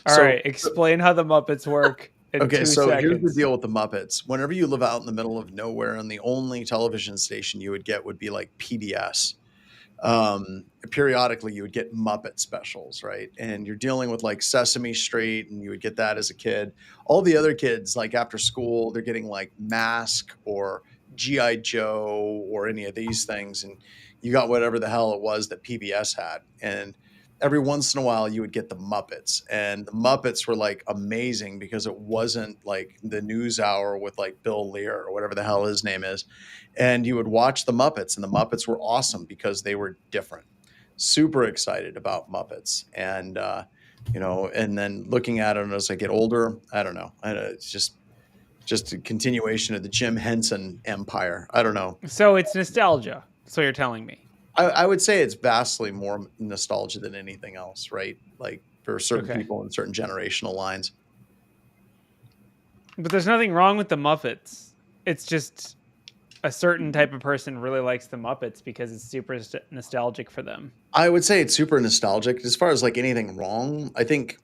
All right, explain how the Muppets work in Okay, 2 so seconds. here's the deal with the Muppets. Whenever you live out in the middle of nowhere and the only television station you would get would be like PBS, periodically you would get Muppet specials, right? And you're dealing with like Sesame Street, and you would get that as a kid. All the other kids, like after school, they're getting like Mask or GI Joe or any of these things, and you got whatever the hell it was that PBS had. And every once in a while you would get the Muppets, and the Muppets were like amazing because it wasn't like the news hour with like Bill Lear or whatever the hell his name is. And you would watch the Muppets, and the Muppets were awesome because they were different. Super excited about Muppets. And and then looking at it as I get older, I don't know, it's just a continuation of the Jim Henson empire. I don't know. So it's nostalgia. So you're telling me. I would say it's vastly more nostalgia than anything else, right? Like for certain people in certain generational lines. But there's nothing wrong with the Muppets. It's just a certain type of person really likes the Muppets because it's super nostalgic for them. I would say it's super nostalgic. As far as like anything wrong, I think,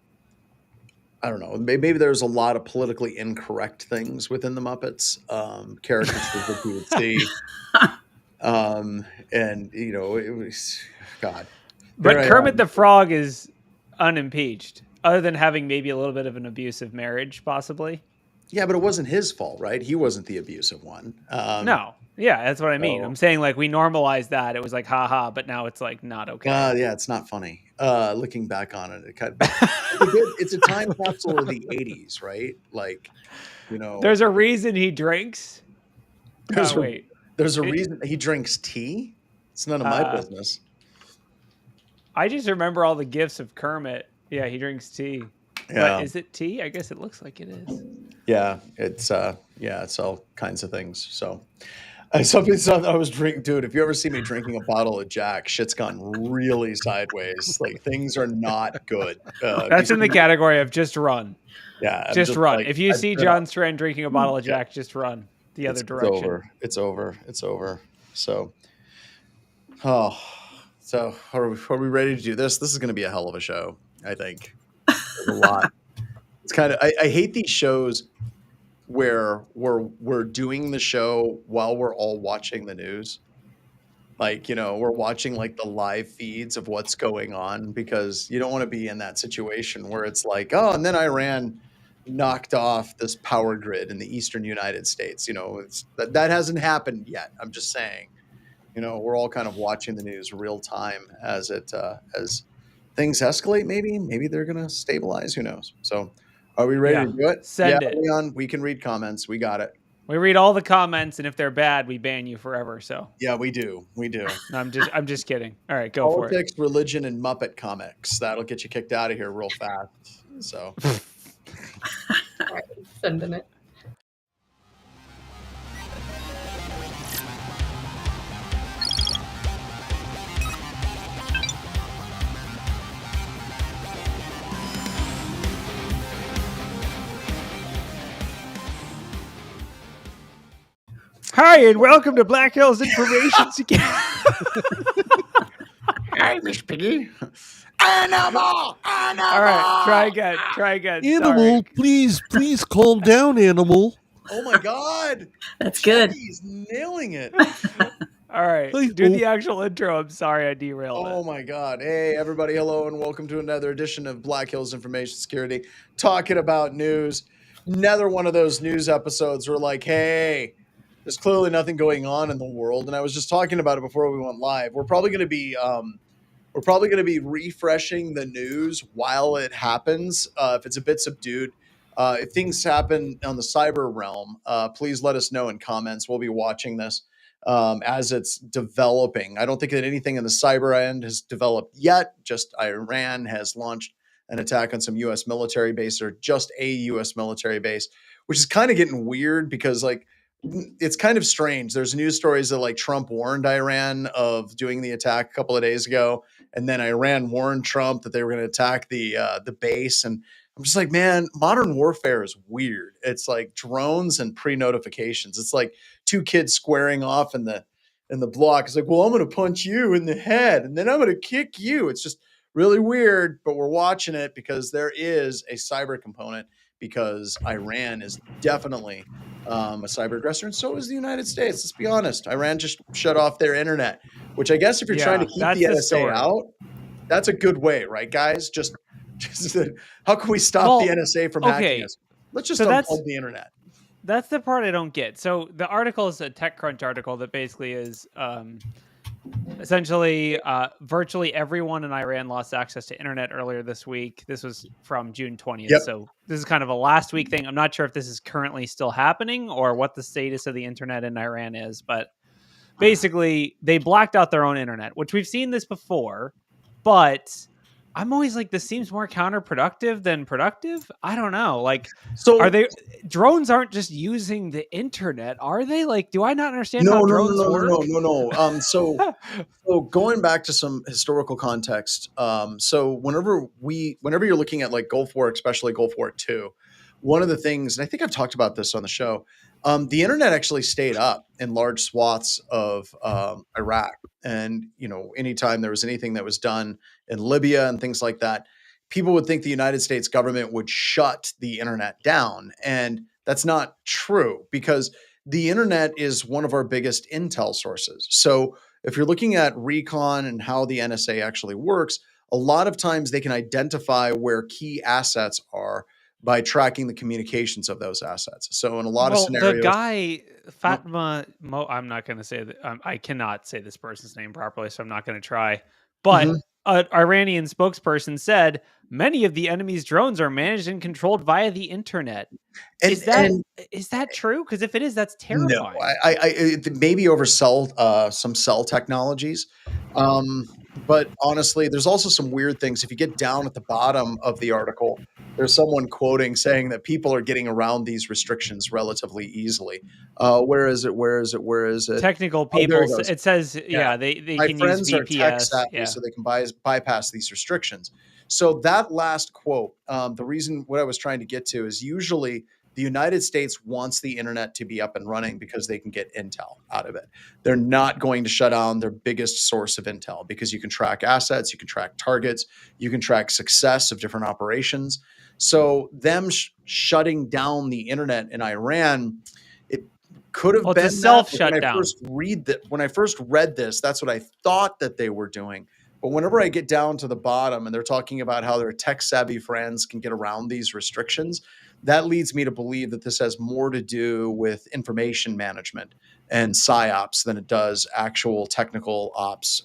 I don't know, maybe there's a lot of politically incorrect things within the Muppets, characters that you would see. And it was, God. But Kermit the Frog is unimpeached, other than having maybe a little bit of an abusive marriage, possibly. Yeah, but it wasn't his fault, right? He wasn't the abusive one. No. Yeah, that's what I mean. I'm saying like we normalized that. It was like, haha, but now it's like not okay. Yeah, it's not funny. Looking back on it, it's a time capsule of the 80s, right? Like, There's a reason he drinks. There's a reason he drinks tea. It's none of my business. I just remember all the gifs of Kermit. Yeah, he drinks tea. Yeah. But is it tea? I guess it looks like it is. Yeah, it's all kinds of things. So something I was drinking, dude. If you ever see me drinking a bottle of Jack, shit's gone really sideways. Like things are not good. That's in the category of just run. Yeah, just run. Like, if you see John Strand drinking a bottle of Jack, just run the other direction. It's over. So, so are we ready to do this? This is going to be a hell of a show, I think. There's a lot. It's kind of I hate these shows where we're doing the show while we're all watching the news. Like, we're watching like the live feeds of what's going on, because you don't want to be in that situation where it's like, oh, and then Iran knocked off this power grid in the eastern United States. That hasn't happened yet. I'm just saying, we're all kind of watching the news real time as things escalate. Maybe they're going to stabilize. Who knows? So are we ready to do it? Send it. Leon, we can read comments. We got it. We read all the comments, and if they're bad, we ban you forever. So yeah, we do. No, I'm just kidding. All right, go for it. Politics, religion, and Muppet comics. That'll get you kicked out of here real fast. So all right, sending it. Hi, and welcome to Black Hills Information Security. Hi, Miss Piggy. Animal! All right, try again. Animal, sorry. please calm down, Animal. Oh my God. That's good. He's nailing it. All right, do the actual intro. I'm sorry I derailed it. Oh my God. Hey, everybody. Hello, and welcome to another edition of Black Hills Information Security, talking about news. Another one of those news episodes where like, hey, there's clearly nothing going on in the world. And I was just talking about it before we went live. We're probably going to be refreshing the news while it happens. If it's a bit subdued, if things happen on the cyber realm, please let us know in comments. We'll be watching this as it's developing. I don't think that anything in the cyber end has developed yet. Just Iran has launched an attack on some U.S. military base, or just a U.S. military base, which is kind of getting weird because like, it's kind of strange. There's news stories that like Trump warned Iran of doing the attack a couple of days ago, and then Iran warned Trump that they were going to attack the base. And I'm just like, man, modern warfare is weird. It's like drones and pre-notifications. It's like two kids squaring off in the block. It's like, well, I'm going to punch you in the head, and then I'm going to kick you. It's just really weird, but we're watching it because there is a cyber component, because Iran is definitely a cyber aggressor, and so is the United States. Let's be honest. Iran just shut off their internet, which I guess if you're trying to keep that's the the NSA story. out, that's a good way, right, guys? Just how can we stop Well, the NSA from hacking okay, us? Let's just so that's- unplug the internet. That's the part I don't get. So the article is a TechCrunch article that basically is essentially virtually everyone in Iran lost access to internet earlier this week. This was from June 20th. Yep. So this is kind of a last week thing. I'm not sure if this is currently still happening or what the status of the internet in Iran is, but basically they blacked out their own internet, which we've seen this before, but I'm always like, this seems more counterproductive than productive. I don't know. Like, So are they drones aren't just using the internet, are they? Like, do I not understand how drones work? No. So going back to some historical context, so whenever you're looking at like Gulf War, especially Gulf War II, one of the things, and I think I've talked about this on the show, the internet actually stayed up in large swaths of Iraq. And, anytime there was anything that was done in Libya and things like that, people would think the United States government would shut the internet down. And that's not true, because the internet is one of our biggest intel sources. So if you're looking at recon and how the NSA actually works, a lot of times they can identify where key assets are by tracking the communications of those assets. So in a lot of scenarios, the guy Fatma I'm not going to say that. I cannot say this person's name properly, so I'm not going to try. But an Iranian spokesperson said many of the enemy's drones are managed and controlled via the internet. Is that true? Because if it is, that's terrifying. No, I maybe over some cell technologies. But honestly, there's also some weird things. If you get down at the bottom of the article, there's someone quoting saying that people are getting around these restrictions relatively easily. Where is it? Technical there people. it goes. It says, Yeah. they My can friends use are tech VPS. savvy, so they can bypass these restrictions. So that last quote, the reason what I was trying to get to is usually the United States wants the internet to be up and running because they can get intel out of it. They're not going to shut down their biggest source of intel, because you can track assets, you can track targets, you can track success of different operations. So them shutting down the internet in Iran, it could have been a self-shutdown. When I first read this, that's what I thought that they were doing. But whenever I get down to the bottom and they're talking about how their tech savvy friends can get around these restrictions, that leads me to believe that this has more to do with information management and psyops than it does actual technical ops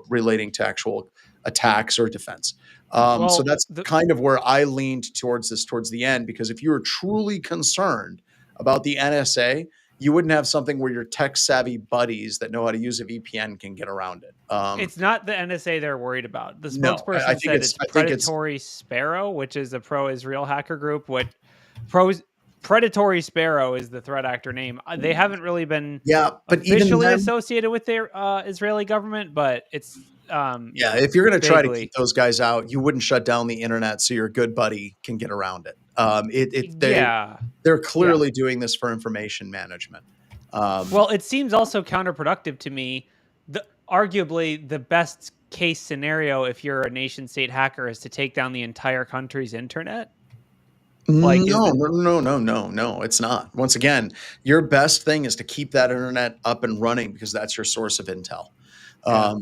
relating to actual attacks or defense. So that's kind of where I leaned towards the end, because if you were truly concerned about the NSA, you wouldn't have something where your tech savvy buddies that know how to use a VPN can get around it. It's not the NSA they're worried about. The spokesperson said it's Predatory Sparrow, which is a pro-Israel hacker group. Predatory Sparrow is the threat actor name. They haven't really been officially associated with their Israeli government, but it's if you're going to try to keep those guys out, you wouldn't shut down the internet so your good buddy can get around it. They're clearly doing this for information management. Well, it seems also counterproductive to me. Arguably, the best case scenario, if you're a nation state hacker, is to take down the entire country's internet. No, it's not. Once again, your best thing is to keep that internet up and running, because that's your source of intel.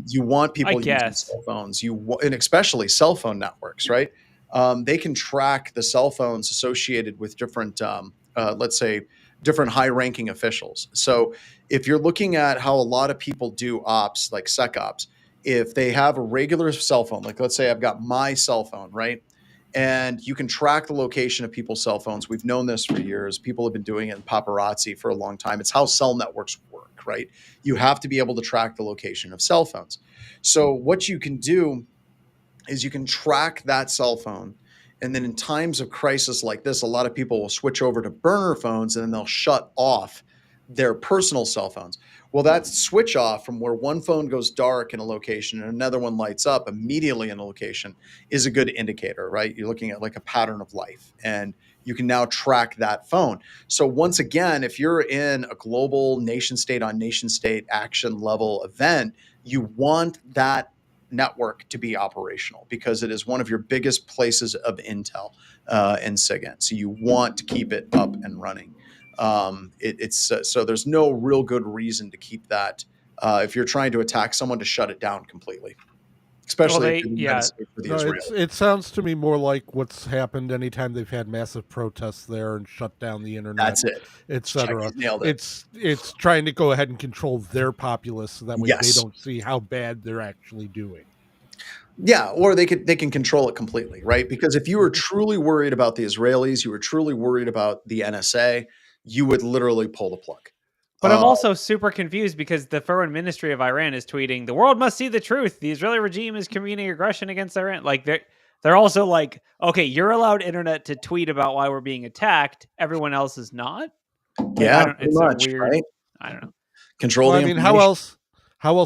You want people using cell phones, and especially cell phone networks, right? They can track the cell phones associated with different, let's say, different high-ranking officials. So if you're looking at how a lot of people do ops, like SecOps, if they have a regular cell phone, like let's say I've got my cell phone, right? And you can track the location of people's cell phones. We've known this for years. People have been doing it in paparazzi for a long time. It's how cell networks work, right? You have to be able to track the location of cell phones. So what you can do is you can track that cell phone. And then in times of crisis like this, a lot of people will switch over to burner phones, and then they'll shut off their personal cell phones. Well, that switch off from where one phone goes dark in a location and another one lights up immediately in a location is a good indicator, right? You're looking at like a pattern of life, and you can now track that phone. So once again, if you're in a global nation state on nation state action level event, you want that network to be operational because it is one of your biggest places of intel in SIGINT. So you want to keep it up and running. So there's no real good reason to keep that if you're trying to attack someone to shut it down completely, especially if you're the United States or the No, Israelis. it sounds to me more like what's happened anytime they've had massive protests there and shut down the internet, That's it. etc. Check, nailed it. It's trying to go ahead and control their populace so that way Yes. they don't see how bad they're actually doing. Yeah, or they can control it completely, right? Because if you were truly worried about the Israelis, you were truly worried about the NSA, you would literally pull the plug. But I'm also super confused because the foreign ministry of Iran is tweeting, "The world must see the truth. The Israeli regime is committing aggression against Iran." Like they're also like, "Okay, you're allowed internet to tweet about why we're being attacked. Everyone else is not." Like, yeah, it's much, a weird. right? I don't know. Control. Well, the I mean, how else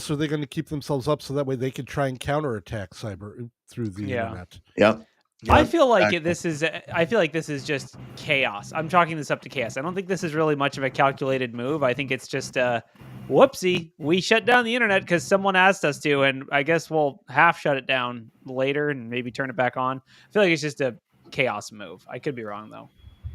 are they going to keep themselves up so that way they can try and counterattack cyber through the internet? Yeah. I feel like this is just chaos. I'm chalking this up to chaos. I don't think this is really much of a calculated move. I think it's just whoopsie. We shut down the internet because someone asked us to, and I guess we'll half shut it down later and maybe turn it back on. I feel like it's just a chaos move. I could be wrong though.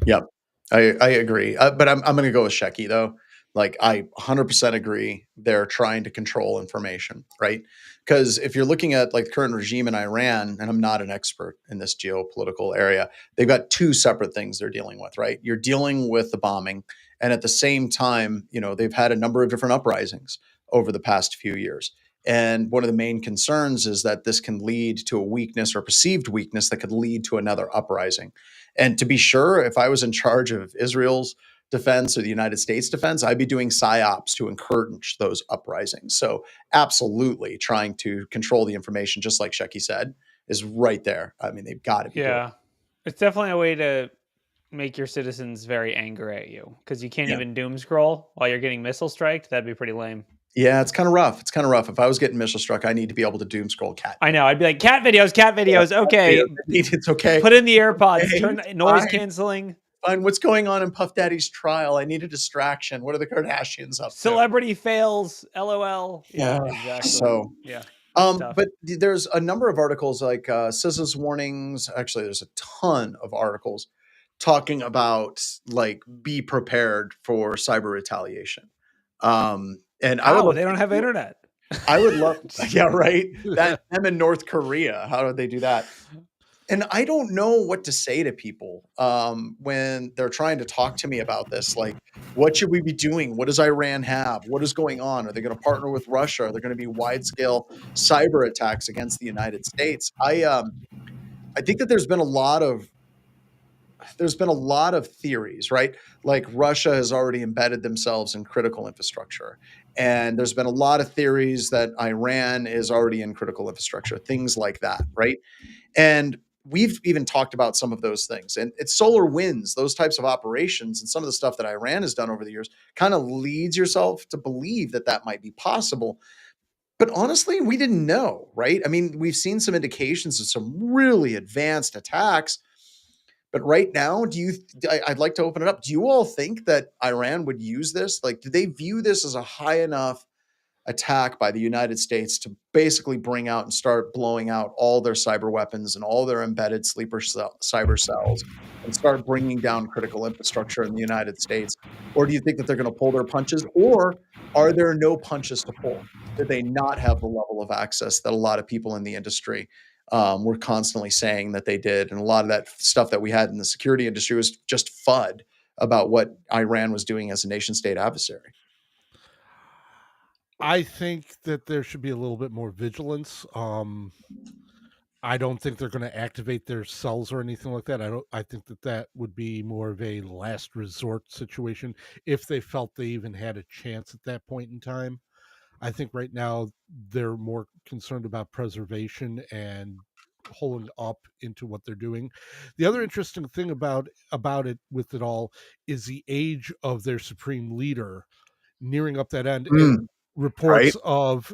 Yep, I agree. But I'm going to go with Shecky though. Like I 100% agree. They're trying to control information, right? Because if you're looking at like the current regime in Iran, and I'm not an expert in this geopolitical area, they've got two separate things they're dealing with, right? You're dealing with the bombing, and at the same time, they've had a number of different uprisings over the past few years. And one of the main concerns is that this can lead to a weakness or perceived weakness that could lead to another uprising. And to be sure, if I was in charge of Israel's defense or the United States defense, I'd be doing psyops to encourage those uprisings. So absolutely trying to control the information, just like Shecky said, is right there. I mean, they've got to be doing it. It's definitely a way to make your citizens very angry at you because you can't even doom scroll while you're getting missile striked. That'd be pretty lame. Yeah, it's kind of rough. If I was getting missile struck, I need to be able to doom scroll cat. I know. I'd be like, cat videos. Okay. It's okay. Put in the AirPods, turn noise canceling. Fine. What's going on in Puff Daddy's trial? I need a distraction. What are the Kardashians up to? Celebrity fails. LOL. Yeah, exactly. So, yeah. But there's a number of articles like CISA's warnings. Actually, there's a ton of articles talking about like be prepared for cyber retaliation. And they don't have internet. I would love, yeah, right. That them in North Korea. How did they do that? And I don't know what to say to people when they're trying to talk to me about this. Like, what should we be doing? What does Iran have? What is going on? Are they going to partner with Russia? Are there going to be wide-scale cyber attacks against the United States? I think that there's been a lot of theories, right? Like Russia has already embedded themselves in critical infrastructure. And there's been a lot of theories that Iran is already in critical infrastructure, things like that, right? And we've even talked about some of those things. And it's solar winds, those types of operations, and some of the stuff that Iran has done over the years kind of leads yourself to believe that that might be possible. But honestly, we didn't know, right? I mean, we've seen some indications of some really advanced attacks. But right now, I'd like to open it up. Do you all think that Iran would use this? Like, do they view this as a high enough attack by the United States to basically bring out and start blowing out all their cyber weapons and all their embedded cyber cells and start bringing down critical infrastructure in the United States? Or do you think that they're going to pull their punches? Or are there no punches to pull? Did they not have the level of access that a lot of people in the industry were constantly saying that they did? And a lot of that stuff that we had in the security industry was just FUD about what Iran was doing as a nation state adversary. I think that there should be a little bit more vigilance. I don't think they're going to activate their cells or anything like that. I think that would be more of a last resort situation if they felt they even had a chance at that point in time. I think right now they're more concerned about preservation and holding up into what they're doing. The other interesting thing about it with it all is the age of their supreme leader nearing up that end. And reports of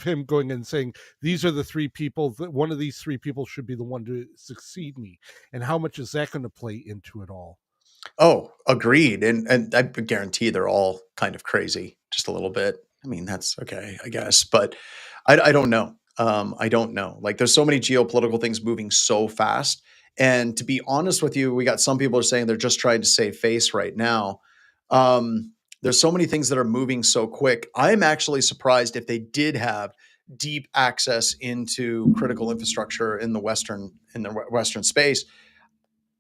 him going and saying, these are the three people that one of these three people should be the one to succeed me. And how much is that going to play into it all? Oh, agreed. And I guarantee they're all kind of crazy, just a little bit. I mean, that's okay, I guess. But I don't know. I don't know. Like, there's so many geopolitical things moving so fast. And to be honest with you, we got some people are saying they're just trying to save face right now. There's so many things that are moving so quick. I'm actually surprised if they did have deep access into critical infrastructure in the Western space.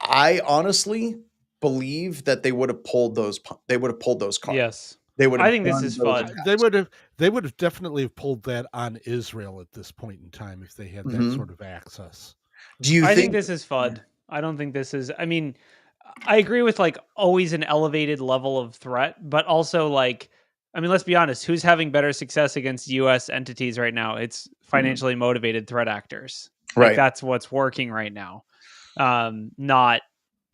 I honestly believe that they would have pulled those cards. Yes. They would have I think this done is those FUD. attacks. They would have definitely have pulled that on Israel at this point in time if they had that Mhm. sort of access. Do you I think think this is FUD. I don't think this is. I mean, I agree with like always an elevated level of threat, but also like, I mean, let's be honest. Who's having better success against U.S. entities right now? It's financially motivated threat actors. Like Right. that's what's working right now. Not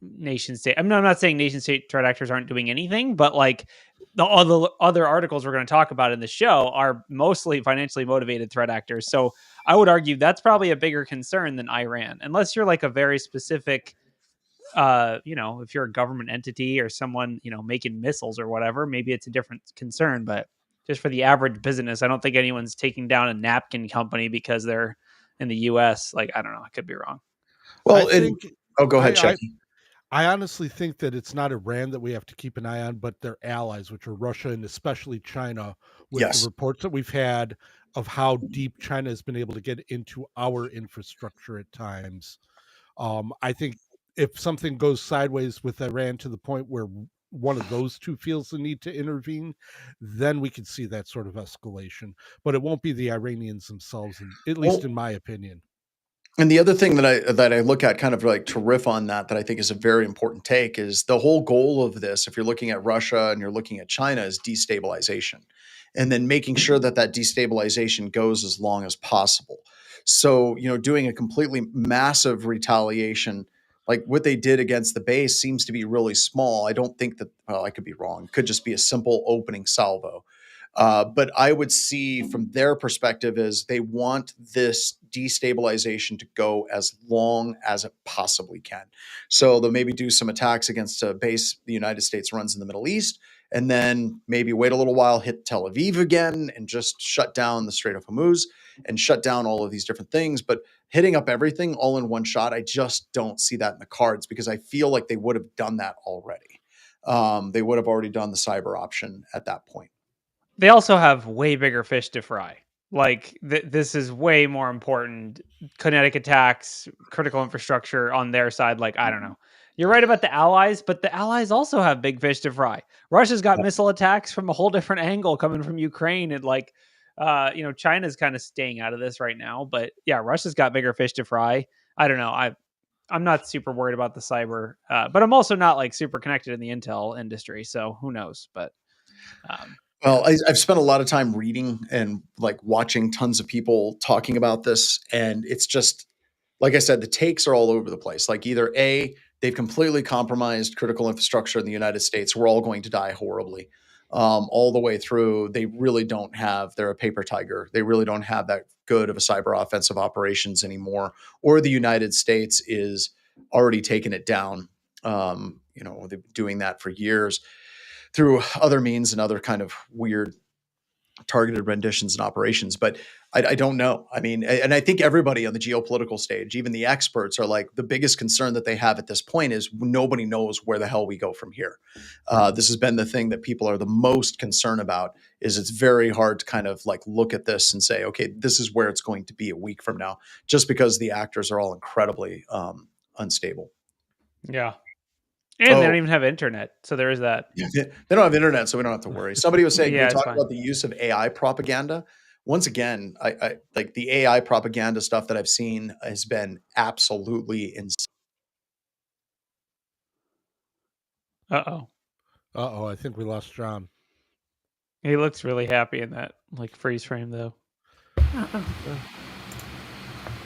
nation state. I'm not saying nation state threat actors aren't doing anything, but like the other articles we're going to talk about in the show are mostly financially motivated threat actors. So I would argue that's probably a bigger concern than Iran, unless you're like a very specific, if you're a government entity or someone, making missiles or whatever, maybe it's a different concern. But just for the average business, I don't think anyone's taking down a napkin company because they're in the US. Like, I don't know. I could be wrong. Well, go ahead, I, Chucky. I honestly think that it's not Iran that we have to keep an eye on, but their allies, which are Russia and especially China, with Yes. the reports that we've had of how deep China has been able to get into our infrastructure at times. I think if something goes sideways with Iran to the point where one of those two feels the need to intervene, then we could see that sort of escalation. But it won't be the Iranians themselves, at least in my opinion. And the other thing that I look at, kind of like to riff on that I think is a very important take, is the whole goal of this, if you're looking at Russia and you're looking at China, is destabilization, and then making sure that destabilization goes as long as possible. So, doing a completely massive retaliation like what they did against the base seems to be really small. I don't think that, well, I could be wrong. It could just be a simple opening salvo. But I would see from their perspective is they want this destabilization to go as long as it possibly can. So they'll maybe do some attacks against a base the United States runs in the Middle East, and then maybe wait a little while, hit Tel Aviv again, and just shut down the Strait of Hormuz and shut down all of these different things. But hitting up everything all in one shot, I just don't see that in the cards, because I feel like they would have done that already. They would have already done the cyber option at that point. They also have way bigger fish to fry. Like this is way more important. Kinetic attacks, critical infrastructure on their side. Like, I don't know. You're right about the allies, but the allies also have big fish to fry. Russia's got missile attacks from a whole different angle coming from Ukraine, and like, China's kind of staying out of this right now. But yeah, Russia's got bigger fish to fry. I don't know. I'm not super worried about the cyber, but I'm also not like super connected in the intel industry, so who knows? But well, I've spent a lot of time reading and like watching tons of people talking about this, and it's just, like I said, the takes are all over the place. Like, either A, they've completely compromised critical infrastructure in the United States. We're all going to die horribly. All the way through, they really don't have, they're a paper tiger. They really don't have that good of a cyber offensive operations anymore. Or the United States is already taking it down. They've been doing that for years through other means and other kind of weird targeted renditions and operations. But I don't know. I mean, and I think everybody on the geopolitical stage, even the experts, are like, the biggest concern that they have at this point is nobody knows where the hell we go from here. This has been the thing that people are the most concerned about, is it's very hard to kind of like look at this and say, okay, this is where it's going to be a week from now, just because the actors are all incredibly unstable. Yeah. And they don't even have internet. So there is that. Yeah, they don't have internet, so we don't have to worry. Somebody was saying, Yeah, we talked about the use of AI propaganda. Once again, I like the AI propaganda stuff that I've seen has been absolutely insane. Uh-oh, I think we lost John. He looks really happy in that like freeze frame though.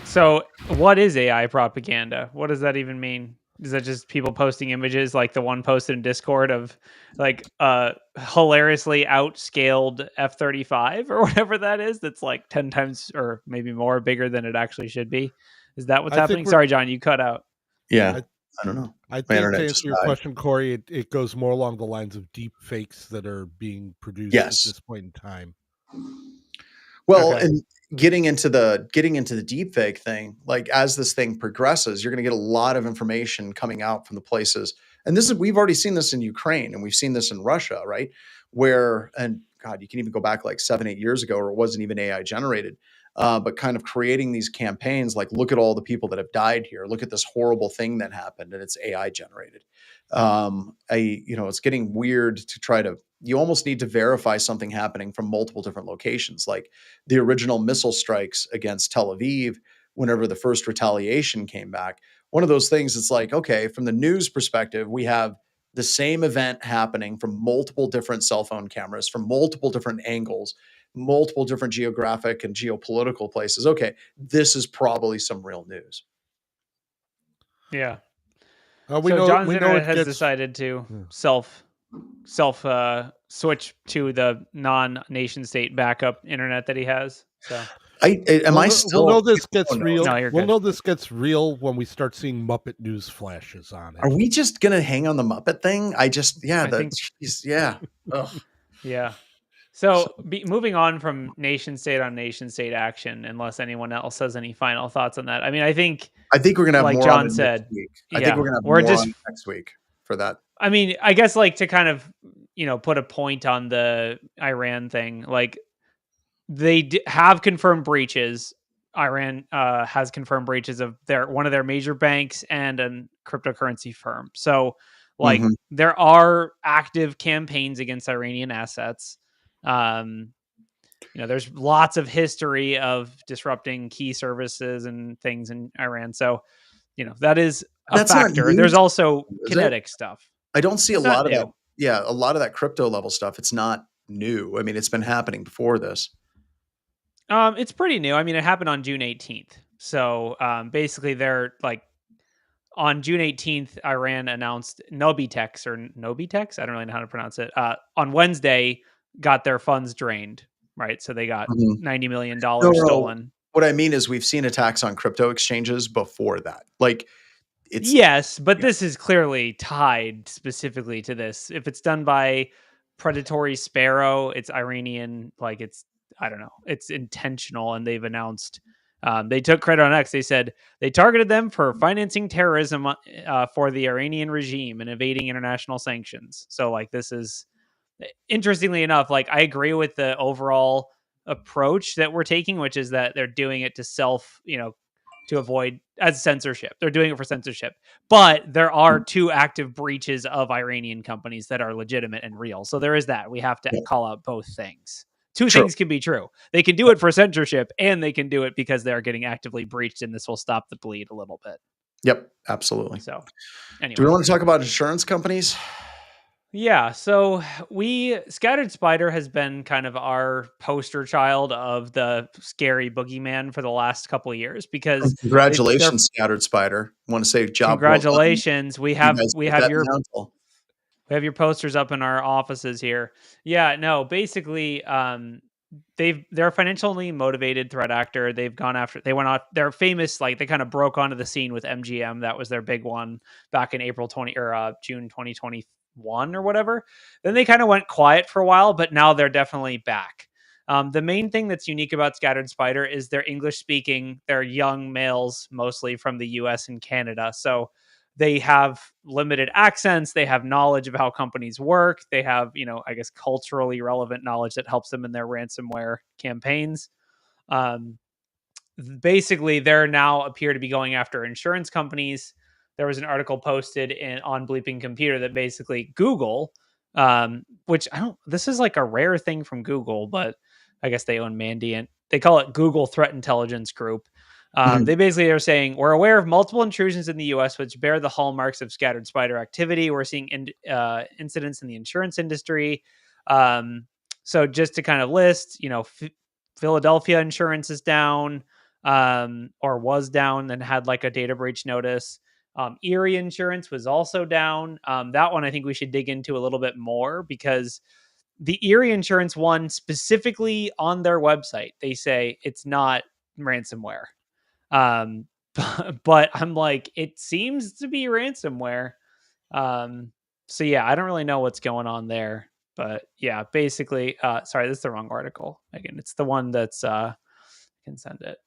So what is AI propaganda? What does that even mean? Is that just people posting images like the one posted in Discord of like hilariously outscaled F-35 or whatever that is, that's like 10 times or maybe more bigger than it actually should be? Is that what's happening? Sorry, John, you cut out. Yeah, I don't know. I think to answer your question, Corey, it goes more along the lines of deep fakes that are being produced at this point in time. Well, and getting into the deep fake thing, like as this thing progresses, you're going to get a lot of information coming out from the places. And we've already seen this in Ukraine, and we've seen this in Russia, right? Where, and God, you can even go back like 7-8 years ago, or it wasn't even AI generated, but kind of creating these campaigns like, look at all the people that have died here. Look at this horrible thing that happened, and it's AI generated. It's getting weird to try to, you almost need to verify something happening from multiple different locations. Like the original missile strikes against Tel Aviv, whenever the first retaliation came back, one of those things, it's like, okay, from the news perspective, we have the same event happening from multiple different cell phone cameras, from multiple different angles, multiple different geographic and geopolitical places. Okay, this is probably some real news. Yeah. We so know John's we know internet it has gets decided to self switch to the non-nation state backup internet that he has. So we'll know this gets Oh, no. real. No, you're We'll good. know this gets real when we start seeing Muppet news flashes on it. Are we just gonna hang on the Muppet thing? Yeah. So moving on from nation state on nation state action, unless anyone else has any final thoughts on that. I mean, I think we're gonna have like more John on it said, next week. yeah, I think we're gonna have we're more just on it next week for that. I mean, I guess like to kind of, put a point on the Iran thing, like they have confirmed breaches. Iran has confirmed breaches of one of their major banks and a cryptocurrency firm. So like there are active campaigns against Iranian assets. There's lots of history of disrupting key services and things in Iran. So, that is That's factor. There's also kinetic stuff. I don't see It's a lot not of new. that. Yeah, a lot of that crypto level stuff. It's not new. I mean, it's been happening before this. It's pretty new. I mean, it happened on June 18th. So basically, they're like on June 18th, Iran announced Nobitex. I don't really know how to pronounce it. On Wednesday, got their funds drained. Right, so they got $90 million stolen. What I mean is, we've seen attacks on crypto exchanges before that. Like, But this is clearly tied specifically to this. If it's done by Predatory Sparrow, it's Iranian. Like I don't know, it's intentional, and they've announced they took credit on X. They said they targeted them for financing terrorism for the Iranian regime and evading international sanctions. So like this is, interestingly enough, like I agree with the overall approach that we're taking, which is that they're doing it to to avoid as censorship. They're doing it for censorship. But there are two active breaches of Iranian companies that are legitimate and real. So there is that. We have to call out both things. Two things can be true. They can do it for censorship, and they can do it because they are getting actively breached, and this will stop the bleed a little bit. Yep, absolutely. So anyway. Do we want to talk about insurance companies? Yeah, so Scattered Spider has been kind of our poster child of the scary boogeyman for the last couple of years because congratulations, Scattered Spider. I want to say job. Congratulations. We have your posters up in our offices here. Yeah, no, basically they're a financially motivated threat actor. They're famous, like they kind of broke onto the scene with MGM. That was their big one back in June 2021 or whatever. Then they kind of went quiet for a while, but now they're definitely back. The main thing that's unique about Scattered Spider is they're English speaking. They're young males, mostly from the US and Canada. So they have limited accents. They have knowledge of how companies work. They have, I guess, culturally relevant knowledge that helps them in their ransomware campaigns. Basically, they're now appear to be going after insurance companies. There was an article posted on Bleeping Computer that basically Google, which this is like a rare thing from Google, but I guess they own Mandiant. They call it Google Threat Intelligence Group. They basically are saying, we're aware of multiple intrusions in the U.S. which bear the hallmarks of Scattered Spider activity. We're seeing incidents in the insurance industry. So just to kind of list, Philadelphia insurance is down or was down and had like a data breach notice. Erie insurance was also down. That one I think we should dig into a little bit more because the Erie insurance one specifically on their website, they say it's not ransomware. But I'm like, it seems to be ransomware. So yeah, I don't really know what's going on there, but yeah, basically, sorry, this is the wrong article. Again, it's the one that's, can send it.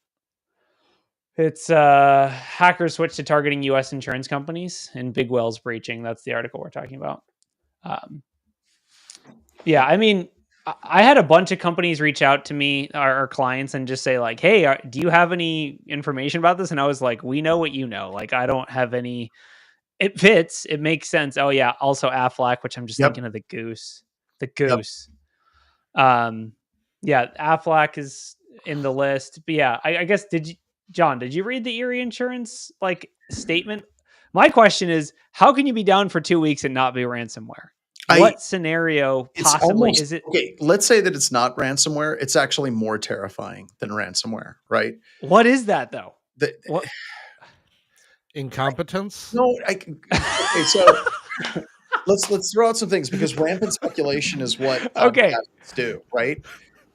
It's hackers switch to targeting U.S. insurance companies and big whales breaching. That's the article we're talking about. Yeah, I mean, I had a bunch of companies reach out to me, our clients, and just say like, "Hey, do you have any information about this?" And I was like, "We know what you know. Like, I don't have any. It fits. It makes sense." Oh yeah, also Aflac, which I'm just thinking of the goose. The goose. Yeah, Aflac is in the list. But yeah, I guess John, did you read the Erie Insurance like statement? My question is, how can you be down for 2 weeks and not be ransomware? What scenario possibly is it? Okay, let's say that it's not ransomware. It's actually more terrifying than ransomware, right? What is that though? What? Incompetence? Okay, so let's throw out some things because rampant speculation is what podcasts do, right?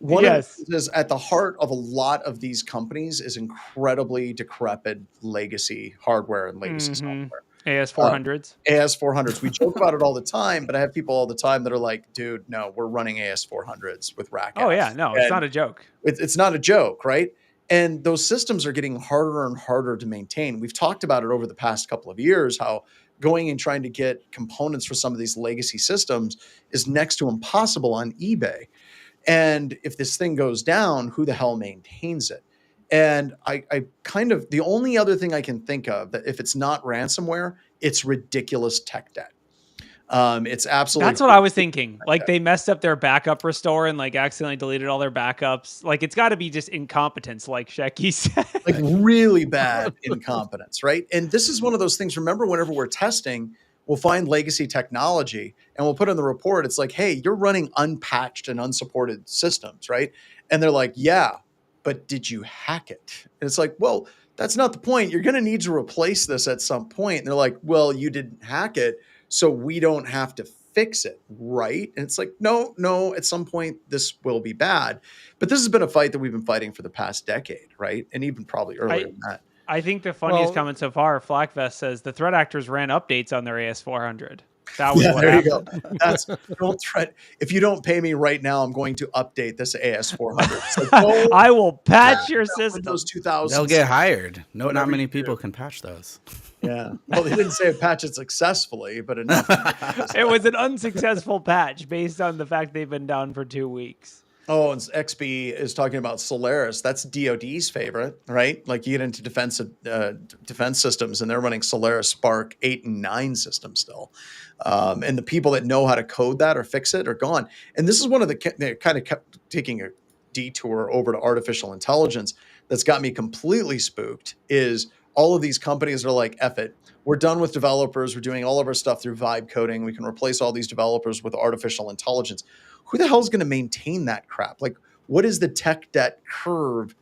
One of the things is at the heart of a lot of these companies is incredibly decrepit legacy hardware and legacy software. AS400s. AS400s. We joke about it all the time, but I have people all the time that are like, dude, no, we're running AS400s with RichAds. Oh, yeah. No, it's not a joke. It's not a joke, right? And those systems are getting harder and harder to maintain. We've talked about it over the past couple of years, how going and trying to get components for some of these legacy systems is next to impossible on eBay. And if this thing goes down, who the hell maintains it? And I kind of, the only other thing I can think of that if it's not ransomware, it's ridiculous tech debt. It's absolutely. That's what I was thinking. Like they messed up their backup restore and like accidentally deleted all their backups. Like it's got to be just incompetence, like Shecky said. Like really bad incompetence, right? And this is one of those things. Remember, whenever we're testing, we'll find legacy technology and we'll put in the report. It's like, hey, you're running unpatched and unsupported systems, right? And they're like, yeah, but did you hack it? And it's like, well, that's not the point. You're going to need to replace this at some point. And they're like, well, you didn't hack it, so we don't have to fix it, right? And it's like, no, at some point this will be bad. But this has been a fight that we've been fighting for the past decade, right? And even probably earlier than that. I think the funniest comment so far, Flakvest says the threat actors ran updates on their AS400. That was what there happened. You go. That's don't threat. If you don't pay me right now, I'm going to update this AS400. Like, I will patch your system. Those 2000. They'll get hired. Not many people can patch those. Yeah. Well, they didn't say patch it successfully, but enough. It was an unsuccessful patch based on the fact they've been down for 2 weeks. Oh, and XB is talking about Solaris. That's DoD's favorite, right? Like you get into defense systems, and they're running Solaris Spark 8 and 9 systems still. And the people that know how to code that or fix it are gone. And this is one of they kind of kept taking a detour over to artificial intelligence that's got me completely spooked is all of these companies are like, F it. We're done with developers. We're doing all of our stuff through vibe coding. We can replace all these developers with artificial intelligence. Who the hell is going to maintain that crap? Like, what is the tech debt curve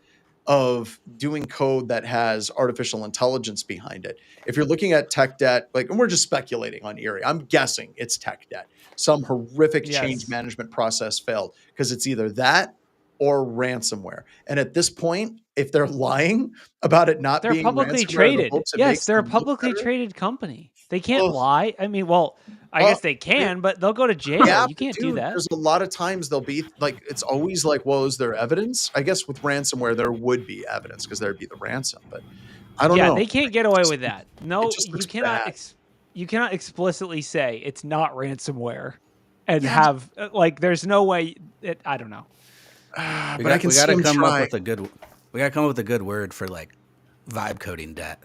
of doing code that has artificial intelligence behind it? If you're looking at tech debt, like, and we're just speculating on Erie, I'm guessing it's tech debt. Some horrific change management process failed because it's either that or ransomware. And at this point, if they're lying about it not being publicly traded, yes, they're a publicly traded company. They can't lie. I mean, well, I guess they can, but they'll go to jail. Yeah, you can't do that. There's a lot of times they'll be like, it's always like, well, is there evidence? I guess with ransomware, there would be evidence because there'd be the ransom, but I don't know. Yeah, they can't get away with that. No, you cannot. You cannot explicitly say it's not ransomware and have like, there's no way. I don't know. We got to come up with a good. We got to come up with a good word for like vibe coding debt.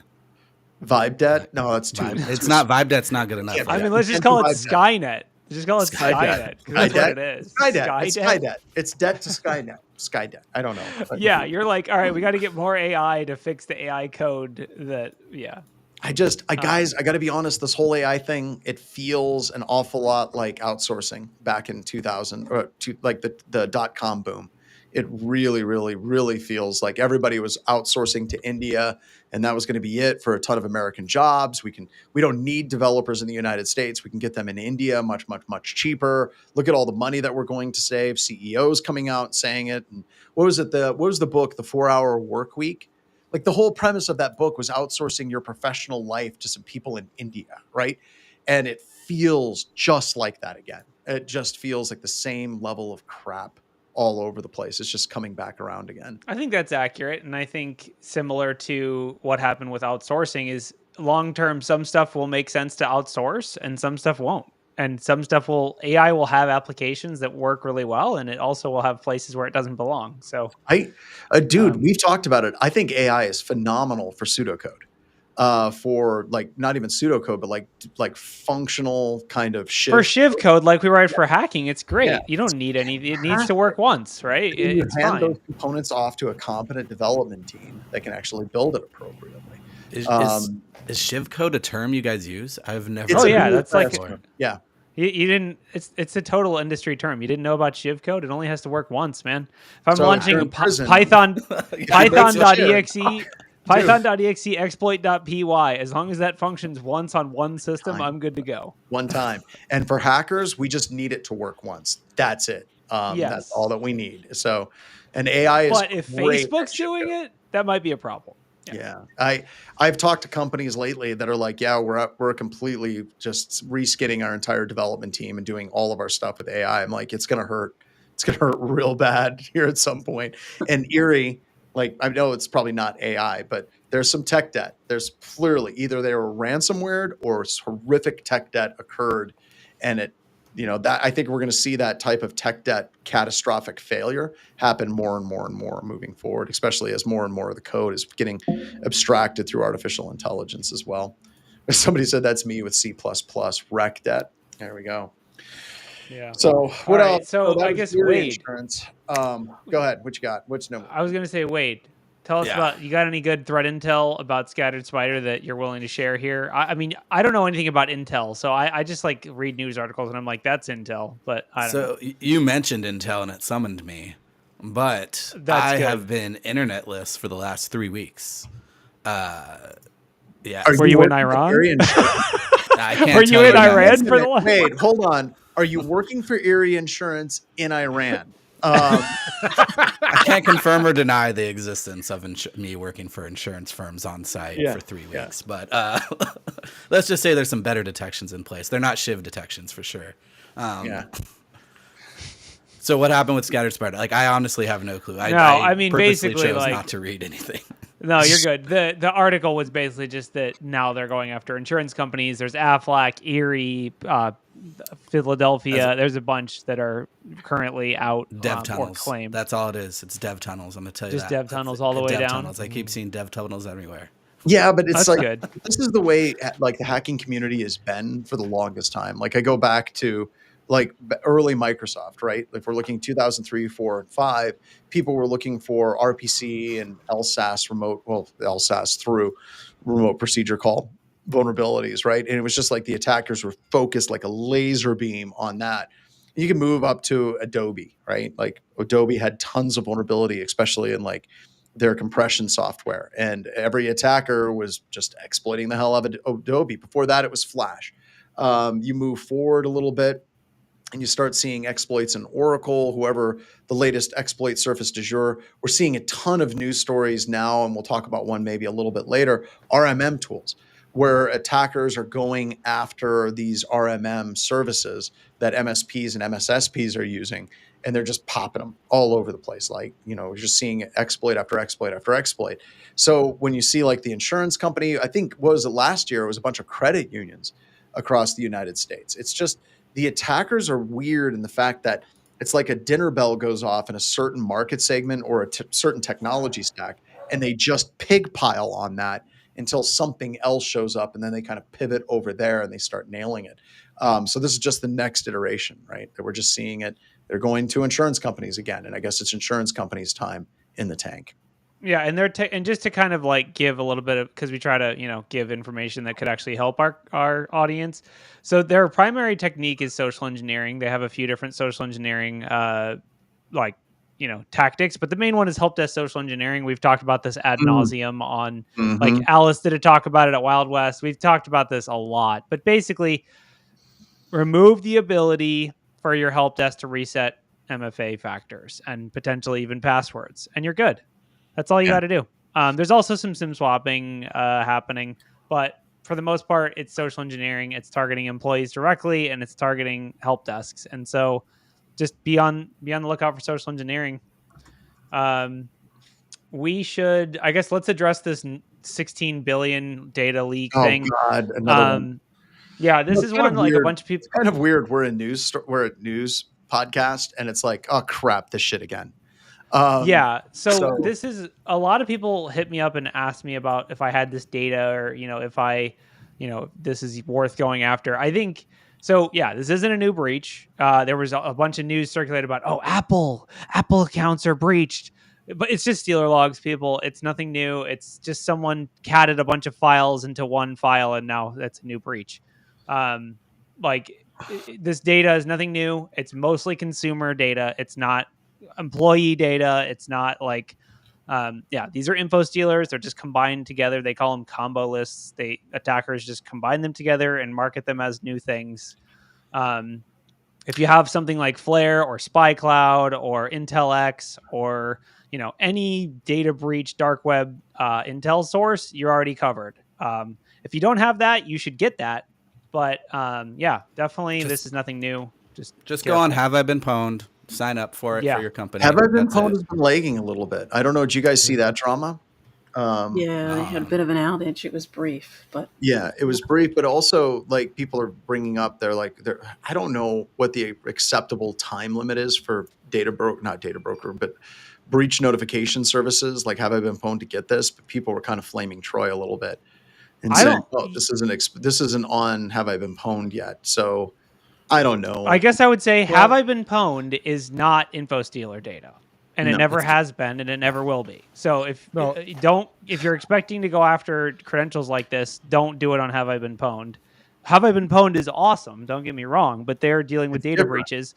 Vibe debt? No, that's too. It's not vibe debt's not good enough. Yeah, I mean, let's just call it Skynet. Just call it Skynet. That's what it is. Skynet. It's debt to Skynet. Skynet. I don't know. Yeah, you're like, all right, we got to get more AI to fix the AI code. Guys, I got to be honest. This whole AI thing, it feels an awful lot like outsourcing back in 2000, or like the .com boom. It really, really, really feels like everybody was outsourcing to India, and that was going to be it for a ton of American jobs. We don't need developers in the United States. We can get them in India much, much, much cheaper. Look at all the money that we're going to save. CEOs coming out saying it. And what was the book, The 4-Hour Work Week? Like the whole premise of that book was outsourcing your professional life to some people in India, right? And it feels just like that again. It just feels like the same level of crap all over the place. It's just coming back around again. I think that's accurate. And I think similar to what happened with outsourcing is long-term, some stuff will make sense to outsource and some stuff won't. And some stuff AI will have applications that work really well. And it also will have places where it doesn't belong. So dude, we've talked about it. I think AI is phenomenal for pseudocode. For like not even pseudocode, but like functional kind of shiv. For shiv code, like we write for hacking, it's great. Yeah. You don't need any. It needs to work once, right? It's hand fine. Those components off to a competent development team that can actually build it appropriately. Is shiv code a term you guys use? I've never. That's like yeah. You didn't. It's a total industry term. You didn't know about shiv code. It only has to work once, man. If I'm launching Python.exe. Python.exe exploit.py. As long as that functions once on one system, I'm good to go. One time. And for hackers, we just need it to work once. That's it. That's all that we need. So, and AI is. But if Facebook's doing it, that might be a problem. Yeah. I've talked to companies lately that are like, yeah, we're completely just reskitting our entire development team and doing all of our stuff with AI. I'm like, it's going to hurt. It's going to hurt real bad here at some point. And Erie. Like, I know it's probably not AI, but there's some tech debt. There's clearly either they were ransomware or horrific tech debt occurred. And that I think we're going to see that type of tech debt catastrophic failure happen more and more and more moving forward, especially as more and more of the code is getting abstracted through artificial intelligence as well. Somebody said that's me with C++ rec debt. There we go. Yeah. So what else? So I guess Wade. Insurance. Go ahead. What you got? Which number? I was going to say, Wade, tell us about, you got any good threat intel about Scattered Spider that you're willing to share here? I mean, I don't know anything about Intel, so I just like read news articles and I'm like, that's Intel, but I don't know. So you mentioned Intel and it summoned me, but I have been internetless for the last 3 weeks. Yeah. Were you in Iran? Were you in Iran for the last? Wait, hold on. Are you working for Erie Insurance in Iran? I can't confirm or deny the existence of me working for insurance firms on site for 3 weeks, but let's just say there's some better detections in place. They're not shiv detections for sure. So what happened with Scattered Spider? Like, I honestly have no clue. I mean, basically, chose not to read anything. No, you're good. The article was basically just that now they're going after insurance companies. There's Aflac, Erie, Philadelphia. There's a bunch that are currently out dev tunnels. Or claimed. That's all it is. It's dev tunnels. I'm gonna tell you just dev tunnels all the way down. Tunnels. I keep seeing dev tunnels everywhere. Yeah, but it's That's like good. This is the way like the hacking community has been for the longest time. Like I go back to like early Microsoft, right? If we're looking 2003, 4, and 5, people were looking for RPC and LSAS LSAS through remote procedure call vulnerabilities, right? And it was just like the attackers were focused like a laser beam on that. You can move up to Adobe, right? Like Adobe had tons of vulnerability, especially in like their compression software. And every attacker was just exploiting the hell out of Adobe. Before that, it was Flash. You move forward a little bit, and you start seeing exploits in Oracle, whoever the latest exploit surfaced du jour. We're seeing a ton of news stories now, and we'll talk about one maybe a little bit later, RMM tools, where attackers are going after these RMM services that MSPs and MSSPs are using, and they're just popping them all over the place. Like, you're just seeing exploit after exploit after exploit. So when you see like the insurance company, I think, what was it last year? It was a bunch of credit unions across the United States. It's just, the attackers are weird in the fact that it's like a dinner bell goes off in a certain market segment or a certain technology stack, and they just pigpile on that until something else shows up, and then they kind of pivot over there and they start nailing it. So this is just the next iteration, right? That we're just seeing it. They're going to insurance companies again, and I guess it's insurance companies' time in the tank. Yeah, and and just to kind of like give a little bit of, because we try to give information that could actually help our audience. So their primary technique is social engineering. They have a few different social engineering tactics, but the main one is help desk social engineering. We've talked about this ad nauseum on like Alice did a talk about it at Wild West. We've talked about this a lot, but basically remove the ability for your help desk to reset MFA factors and potentially even passwords, and you're good. That's all you got to do. There's also some SIM swapping happening, but for the most part, it's social engineering. It's targeting employees directly, and it's targeting help desks. And so just be on the lookout for social engineering. We should, I guess, let's address this 16 billion data leak thing. God, another one. Yeah, this is one like a bunch of people. It's kind of weird. We're a news podcast, and it's like, oh crap, this shit again. Yeah. So this is, a lot of people hit me up and asked me about if I had this data, or, if I, this is worth going after. I think so. Yeah, this isn't a new breach. There was a bunch of news circulated about, Apple accounts are breached, but it's just Stealer logs, people. It's nothing new. It's just someone catted a bunch of files into one file, and now that's a new breach. This data is nothing new. It's mostly consumer data. It's not employee data. It's not like, these are info stealers. They're just combined together. They call them combo lists. Attackers just combine them together and market them as new things. If you have something like Flare or SpyCloud or IntelX or, any data breach, dark web, intel source, you're already covered. If you don't have that, you should get that. But definitely, this is nothing new. Just go on Have I Been Pwned, sign up for it for your company. Have I Been Pwned has been lagging a little bit. I don't know. Did you guys see that drama? They had a bit of an outage. It was brief, but it was brief. But also, like, people are bringing up, I don't know what the acceptable time limit is for but breach notification services. Like, have I been pwned to get this? But people were kind of flaming Troy a little bit and saying, this isn't on Have I Been Pwned yet. So I don't know. I guess I would say Have I Been Pwned is not info stealer data. And it never has been, and it never will be. So if you're expecting to go after credentials like this, don't do it on Have I Been Pwned. Have I Been Pwned is awesome, don't get me wrong, but they're dealing with data breaches.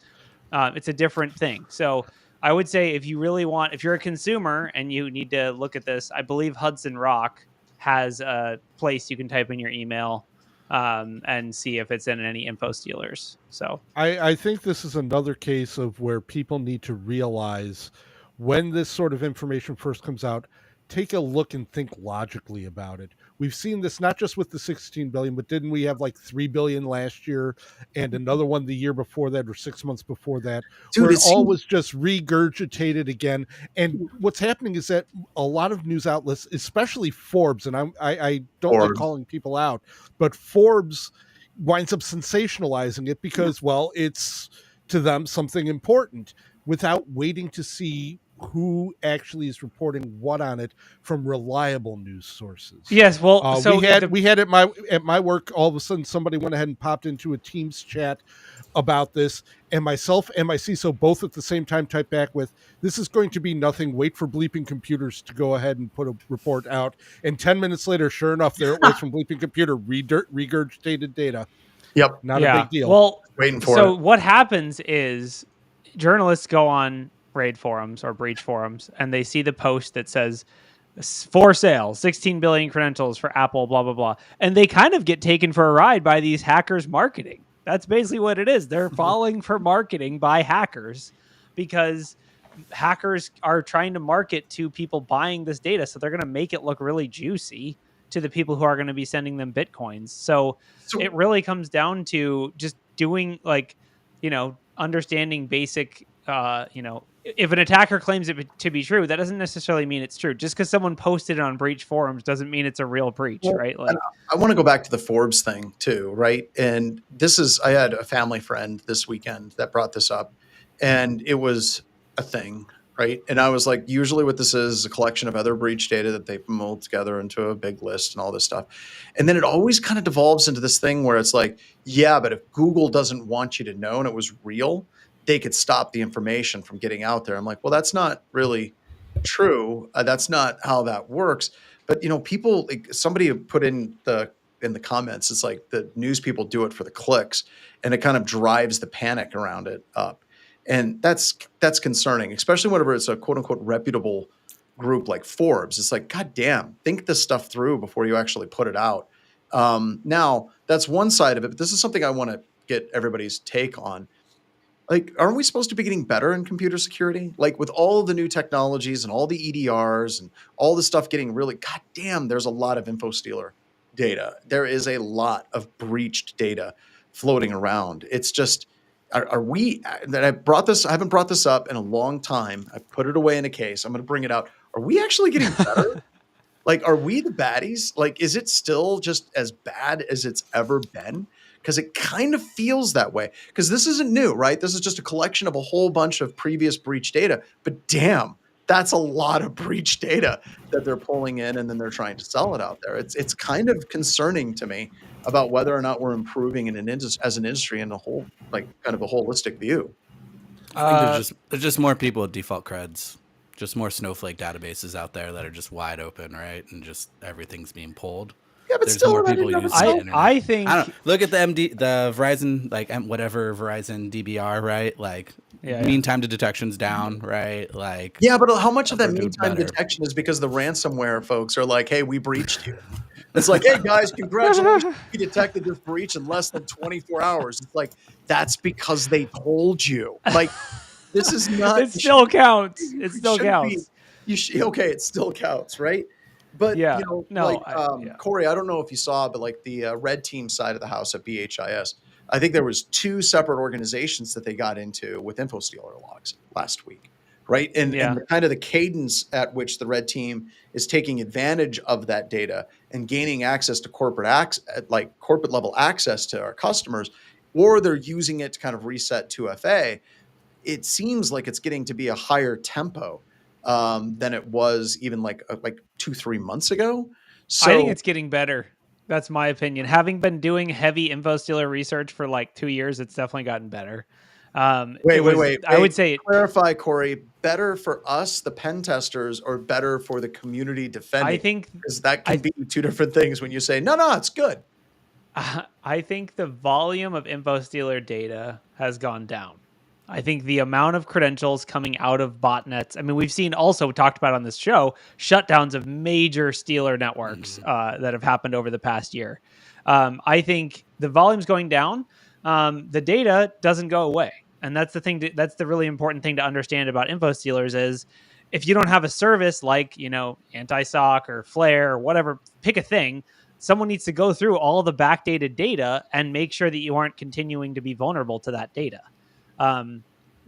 It's a different thing. So I would say if you're a consumer and you need to look at this, I believe Hudson Rock has a place you can type in your email and see if it's in any info stealers. So I think this is another case of where people need to realize when this sort of information first comes out, take a look and think logically about it. We've seen this not just with the 16 billion, but didn't we have like 3 billion last year and another one the year before that or 6 months before that, where it all was just regurgitated again. And what's happening is that a lot of news outlets, especially Forbes, and I don't like calling people out, but Forbes winds up sensationalizing it because, well, it's to them something important without waiting to see who actually is reporting what on it from reliable news sources. Yes, well, so we had at my work, all of a sudden somebody went ahead and popped into a Teams chat about this, and myself and my CISO both at the same time typed back with, "This is going to be nothing. Wait for Bleeping Computers to go ahead and put a report out." And 10 minutes later, sure enough, there it was from Bleeping Computer, regurgitated data. Yep, not a big deal. Well, waiting for it. So what happens is journalists go on raid forums or breach forums and they see the post that says for sale 16 billion credentials for Apple, blah blah blah, and they kind of get taken for a ride by these hackers marketing. That's basically what it is. They're falling for marketing by hackers because hackers are trying to market to people buying this data, so they're going to make it look really juicy to the people who are going to be sending them bitcoins. So it really comes down to just doing, like, understanding basic, if an attacker claims it to be true, that doesn't necessarily mean it's true. Just because someone posted it on breach forums doesn't mean it's a real breach, right? Like, I want to go back to the Forbes thing too, right? And I had a family friend this weekend that brought this up, and it was a thing, right? And I was like, usually what this is a collection of other breach data that they've molded together into a big list and all this stuff. And then it always kind of devolves into this thing where it's like, yeah, but if Google doesn't want you to know and it was real, they could stop the information from getting out there. I'm like, well, that's not really true. That's not how that works. But, people, like, somebody put in the comments, it's like the news people do it for the clicks, and it kind of drives the panic around it up. And that's concerning, especially whenever it's a quote unquote reputable group like Forbes. It's like, God damn, think this stuff through before you actually put it out. Now that's one side of it, but this is something I want to get everybody's take on. Like, aren't we supposed to be getting better in computer security? Like, with all the new technologies and all the EDRs and all the stuff getting really, God damn, there's a lot of info stealer data. There is a lot of breached data floating around. It's just, are we that I brought this? I haven't brought this up in a long time. I've put it away in a case. I'm going to bring it out. Are we actually getting better? Like, are we the baddies? Like, is it still just as bad as it's ever been? Because it kind of feels that way. Because this isn't new, right? This is just a collection of a whole bunch of previous breach data. But damn, that's a lot of breach data that they're pulling in, and then they're trying to sell it out there. It's kind of concerning to me about whether or not we're improving in as an industry in a whole, like, kind of a holistic view. I think there's just more people with default creds, just more Snowflake databases out there that are just wide open, right? And just everything's being pulled. Yeah, but There's still, more that people in and of using the itself- internet. I think I don't look at the Verizon, like whatever Verizon DBR, right? Like mean time to detection's down, right? Like Yeah, but how much of that We're doing mean time better. detection is because the ransomware folks are like, hey, we breached you. It's like, hey, guys, congratulations. We detected this breach in less than 24 hours. It's like, that's because they told you. Like, this is not. it still counts. It still counts. Okay, it still counts, right? But, Yeah, you know, no, like, Corey, I don't know if you saw, but like the red team side of the house at BHIS, I think there was 2 separate organizations that they got into with InfoStealer logs last week. Right. And the kind of the cadence at which the red team is taking advantage of that data and gaining access to corporate level access to our customers, or they're using it to kind of reset 2FA. It seems like it's getting to be a higher tempo than it was even like 2-3 months ago. So I think it's getting better. That's my opinion. Having been doing heavy InfoStealer research for like 2 years, it's definitely gotten better. Wait. I would say clarify, Corey. Better for us, the pen testers, or better for the community defending? I think because that can be 2 different things. When you say no, it's good. I think the volume of InfoStealer data has gone down. I think the amount of credentials coming out of botnets. I mean, we've seen also talked about on this show shutdowns of major stealer networks that have happened over the past year. I think the volume's going down. The data doesn't go away. And that's the thing. That's the really important thing to understand about InfoStealers is if you don't have a service like, Antisoc or Flare or whatever, pick a thing. Someone needs to go through all the backdated data and make sure that you aren't continuing to be vulnerable to that data.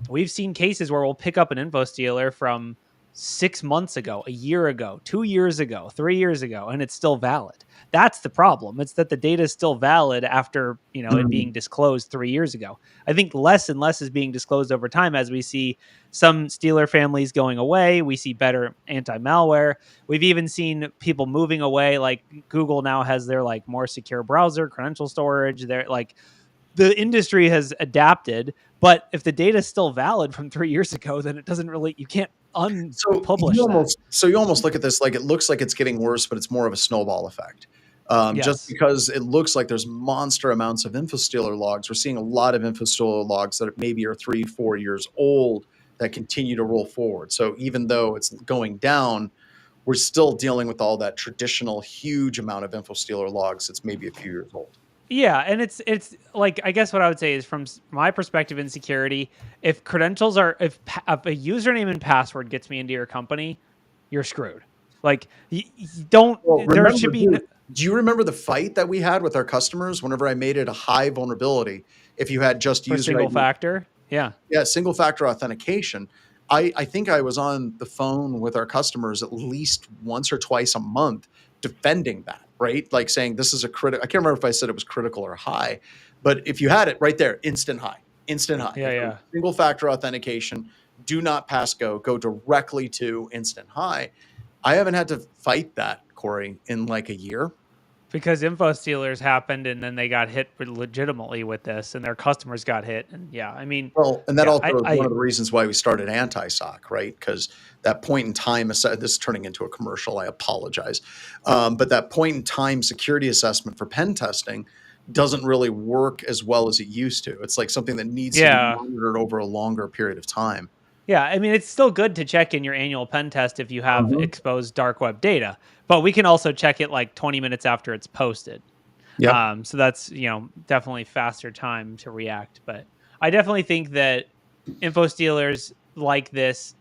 We've seen cases where we'll pick up an InfoStealer from 6 months ago, a year ago, 2 years ago, 3 years ago, and it's still valid. That's the problem. It's that the data is still valid after, it being disclosed 3 years ago. I think less and less is being disclosed over time as we see some stealer families going away. We see better anti-malware. We've even seen people moving away. Like Google now has their like more secure browser, credential storage. They're like, the industry has adapted, but if the data is still valid from 3 years ago, then it doesn't really, you can't unpublish that. So you almost look at this like it looks like it's getting worse, but it's more of a snowball effect. Just because it looks like there's monster amounts of InfoStealer logs. We're seeing a lot of InfoStealer logs that maybe are 3-4 years old that continue to roll forward. So even though it's going down, we're still dealing with all that traditional huge amount of InfoStealer logs that's maybe a few years old. Yeah, and it's like, I guess what I would say is from my perspective in security, if credentials are, if a username and password gets me into your company, you're screwed. Like, you don't, there should be... Do you remember the fight that we had with our customers whenever I made it a high vulnerability? If you had just used single factor? Yeah, single factor authentication. I think I was on the phone with our customers at least once or twice a month defending that, right? Like saying this is a critical, I can't remember if I said it was critical or high, but if you had it right there, instant high. Yeah. Single factor authentication, do not pass go directly to instant high. I haven't had to fight that, Corey, in like a year. Because InfoStealers happened and then they got hit legitimately with this and their customers got hit. And and that also is one of the reasons why we started Antisoc, right? Because that point in time, this is turning into a commercial, I apologize. But that point in time security assessment for pen testing doesn't really work as well as it used to. It's like something that needs to be monitored over a longer period of time. Yeah, I mean, it's still good to check in your annual pen test if you have exposed dark web data, but we can also check it like 20 minutes after it's posted. Yeah. So that's, definitely faster time to react. But I definitely think that InfoStealers like this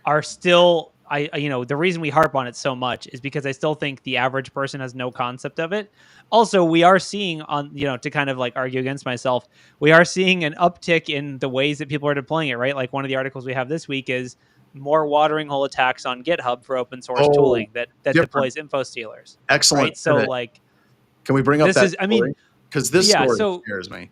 are still the reason we harp on it so much is because I still think the average person has no concept of it. Also, we are seeing to kind of like argue against myself, we are seeing an uptick in the ways that people are deploying it, right? Like one of the articles we have this week is more watering hole attacks on GitHub for open source tooling that deploys info stealers. Excellent. Right? So like, can we bring up that story? Because this story scares me.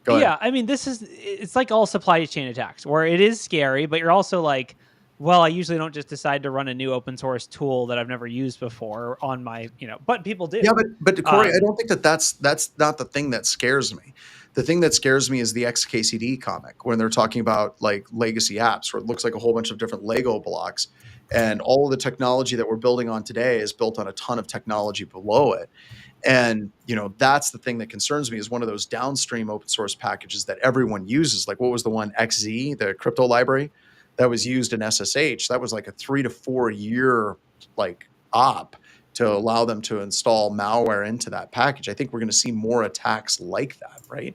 Go ahead. Yeah, I mean, it's like all supply chain attacks where it is scary, but you're also like, well, I usually don't just decide to run a new open source tool that I've never used before on my, but people do. Yeah, but Corey, I don't think that's not the thing that scares me. The thing that scares me is the XKCD comic when they're talking about like legacy apps where it looks like a whole bunch of different Lego blocks, and all of the technology that we're building on today is built on a ton of technology below it. And, that's the thing that concerns me is one of those downstream open source packages that everyone uses. Like what was the one, XZ, the crypto library that was used in SSH? That was like a 3 to 4 year like op to allow them to install malware into that package. I think we're going to see more attacks like that, right?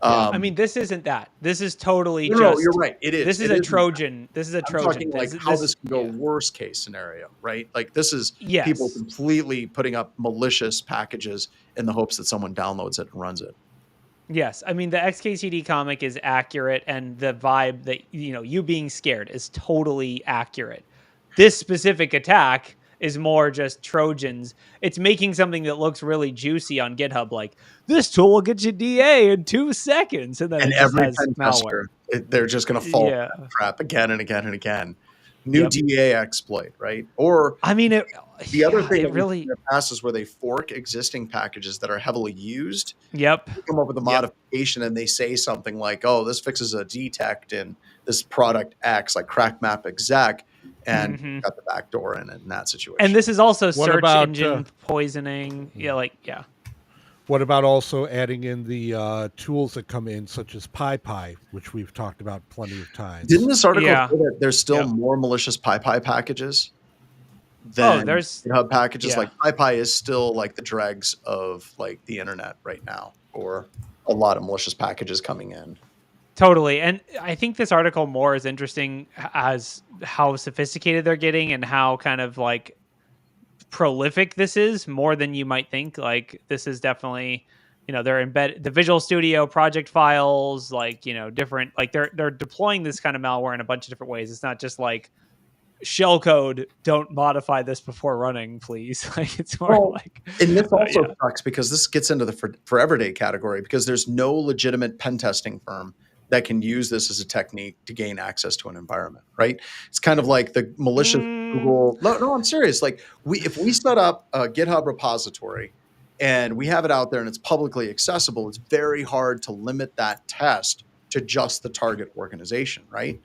I mean, this isn't that. This is totally No, you're right. It is. This is a Trojan. This is a Trojan. Talking like how this can go worst case scenario, right? Like this is people completely putting up malicious packages in the hopes that someone downloads it and runs it. Yes. I mean, the XKCD comic is accurate, and the vibe that, you being scared is totally accurate. This specific attack is more just Trojans. It's making something that looks really juicy on GitHub, like this tool will get you DA in 2 seconds, and then it just has malware. They're just going to fall into that trap again and again and again. New DA exploit, right? Or I mean, the other thing that really in the past is where they fork existing packages that are heavily used. Yep. They come up with a modification and they say something like, "Oh, this fixes a detect in this product X, like crack map exec." And got the back door in that situation. And this is also search engine poisoning. What about also adding in the tools that come in, such as PyPy, which we've talked about plenty of times? Didn't this article say that there's still more malicious PyPy packages than GitHub packages? Like PyPy is still like the dregs of like the internet right now, or a lot of malicious packages coming in. Totally. And I think this article more is interesting as how sophisticated they're getting and how kind of like prolific this is, more than you might think. Like this is definitely, they're embedded, the Visual Studio project files, like, different, like they're deploying this kind of malware in a bunch of different ways. It's not just like shell code, don't modify this before running, please. Like it's more like, and this also sucks because this gets into the forever day category, because there's no legitimate pen testing firm that can use this as a technique to gain access to an environment, right? It's kind of like the malicious Google. No, I'm serious. Like if we set up a GitHub repository and we have it out there and it's publicly accessible, it's very hard to limit that test to just the target organization, right?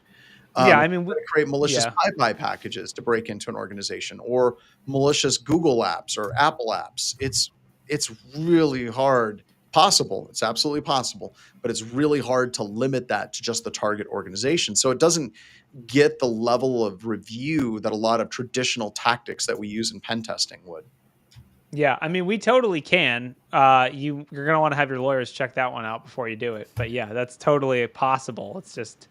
I mean, we create malicious PyPy packages to break into an organization, or malicious Google apps or Apple apps. It's really hard. Possible. It's absolutely possible, but it's really hard to limit that to just the target organization. So it doesn't get the level of review that a lot of traditional tactics that we use in pen testing would. Yeah, I mean, we totally can. You're going to want to have your lawyers check that one out before you do it. But yeah, that's totally possible. It's just,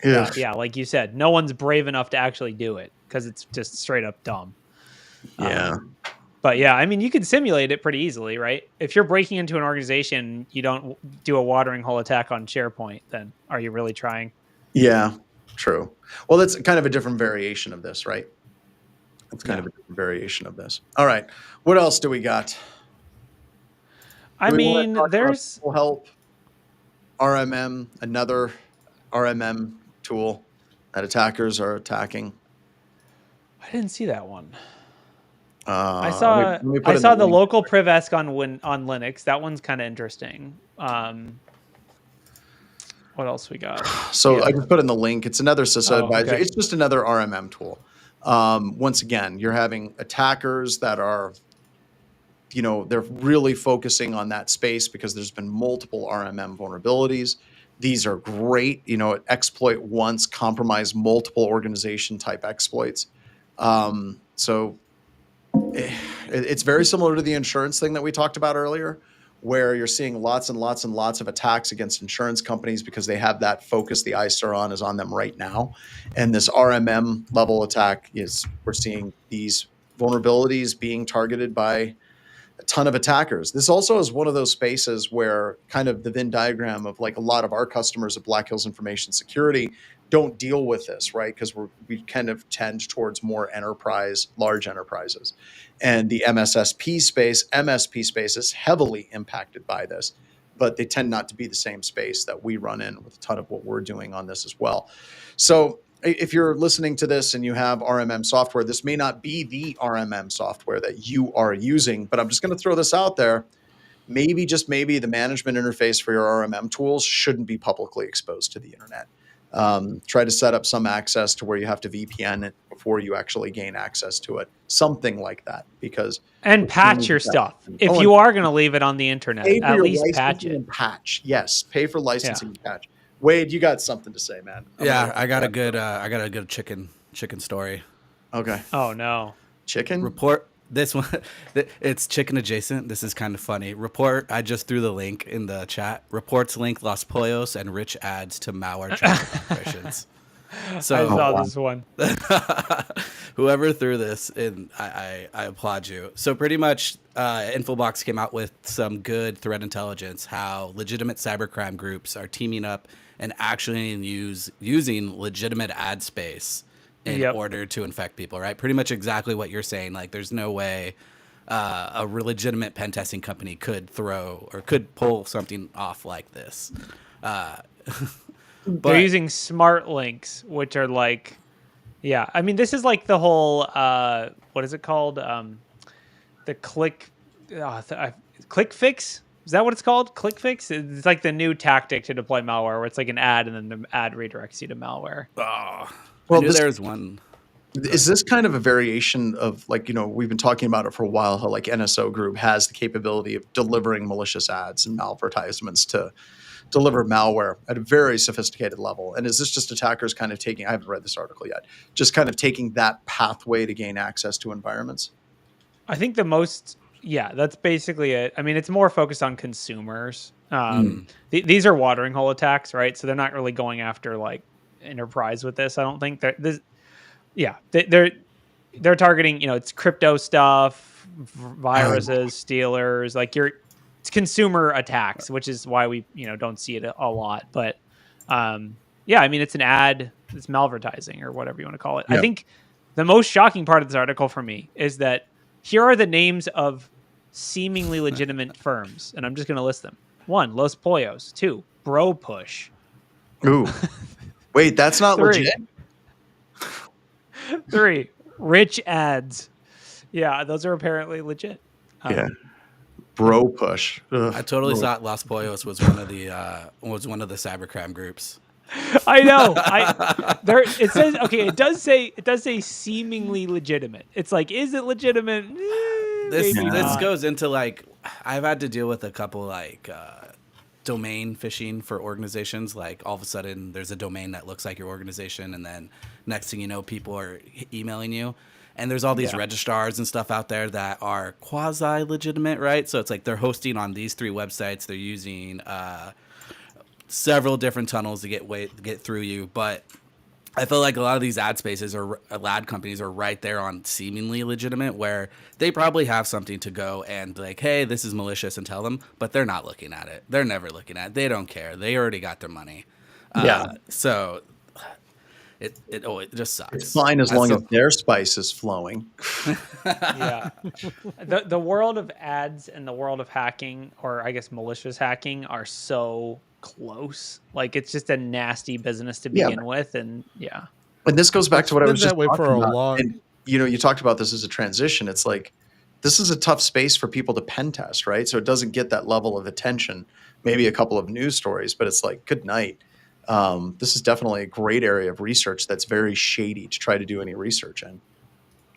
like you said, no one's brave enough to actually do it because it's just straight up dumb. Yeah. But yeah, I mean, you can simulate it pretty easily, right? If you're breaking into an organization, you don't do a watering hole attack on SharePoint, then are you really trying? Yeah, true. Well, that's kind of a different variation of this, right? It's kind of a different variation of this. All right. What else do we got? I mean, there's SimpleHelp, RMM, another RMM tool that attackers are attacking. I didn't see that one. I saw the local privesc on Linux. That one's kind of interesting. What else we got? So I just put in the link. It's another CISA advisor. Okay. It's just another RMM tool. Once again, you're having attackers that are, they're really focusing on that space because there's been multiple RMM vulnerabilities. These are great, exploit once, compromise multiple organization type exploits. So it's very similar to the insurance thing that we talked about earlier, where you're seeing lots and lots and lots of attacks against insurance companies because they have that focus the eyes are on is on them right now. And this RMM level attack we're seeing these vulnerabilities being targeted by a ton of attackers. This also is one of those spaces where kind of the Venn diagram of like a lot of our customers at Black Hills Information Security don't deal with this, right? Because we kind of tend towards more large enterprises. And the MSP space is heavily impacted by this, but they tend not to be the same space that we run in with a ton of what we're doing on this as well. So if you're listening to this and you have RMM software, this may not be the RMM software that you are using, but I'm just going to throw this out there. Maybe, just maybe, the management interface for your RMM tools shouldn't be publicly exposed to the internet. Try to set up some access to where you have to VPN it before you actually gain access to it. Something like that, and patch your stuff. If you are going to leave it on the internet, at least patch it. And patch. Yes. Pay for licensing and patch. Wade, you got something to say, man. I got a good chicken story. Okay. Oh no. Chicken? Report this one. It's chicken adjacent. This is kind of funny. Report. I just threw the link in the chat. Reports link Los Pollos and RichAds to malware tracking operations. So I saw this one. Whoever threw this in, I applaud you. So pretty much, Infobox came out with some good threat intelligence, how legitimate cybercrime groups are teaming up and actually using legitimate ad space in order to infect people, right? Pretty much exactly what you're saying. Like, there's no way a legitimate pen testing company could pull something off like this. They're using smart links, which are like, I mean, this is like the whole, what is it called? The click fix. Is that what it's called? Click fix? It's like the new tactic to deploy malware, where it's like an ad and then the ad redirects you to malware. Oh, well, there's one. Is this kind of a variation of, like, we've been talking about it for a while, how like NSO Group has the capability of delivering malicious ads and malvertisements to deliver malware at a very sophisticated level? And is this just attackers kind of I haven't read this article yet, just kind of taking that pathway to gain access to environments? I think that's basically it. I mean, it's more focused on consumers. These are watering hole attacks, right? So they're not really going after like enterprise with this. I don't think they're targeting, it's crypto stuff, viruses, stealers, like it's consumer attacks, which is why we, don't see it a lot. But I mean, it's an ad, it's malvertising or whatever you want to call it. I think the most shocking part of this article for me is that here are the names of seemingly legitimate firms, and I'm just going to list them. 1, Los Pollos. 2, Bro Push. Ooh. Wait, that's not 3, legit? 3, RichAds. Yeah, those are apparently legit. Bro Push. Ugh. I totally thought Los Pollos was one of the cybercrime groups. I know. It says, okay, it does say seemingly legitimate. It's like, is it legitimate? This goes into, like, I've had to deal with a couple like domain phishing for organizations. Like, all of a sudden there's a domain that looks like your organization, and then next thing you know, people are emailing you. And there's all these registrars and stuff out there that are quasi-legitimate, right? So it's like they're hosting on these 3 websites. They're using several different tunnels to get through you. But I feel like a lot of these ad spaces or ad companies are right there on seemingly legitimate, where they probably have something to go and like, hey, this is malicious, and tell them, but they're not looking at it. They're never looking at it. They don't care. They already got their money. So it just sucks. It's fine as long as their spice is flowing. The world of ads and the world of hacking, or I guess malicious hacking, are so close. Like, it's just a nasty business to begin with. And and this goes back to what I was just talking for a about. long... And you talked about this as a transition. It's like, this is a tough space for people to pen test, right? So it doesn't get that level of attention, maybe a couple of news stories, but it's like, good night. This is definitely a great area of research that's very shady to try to do any research in.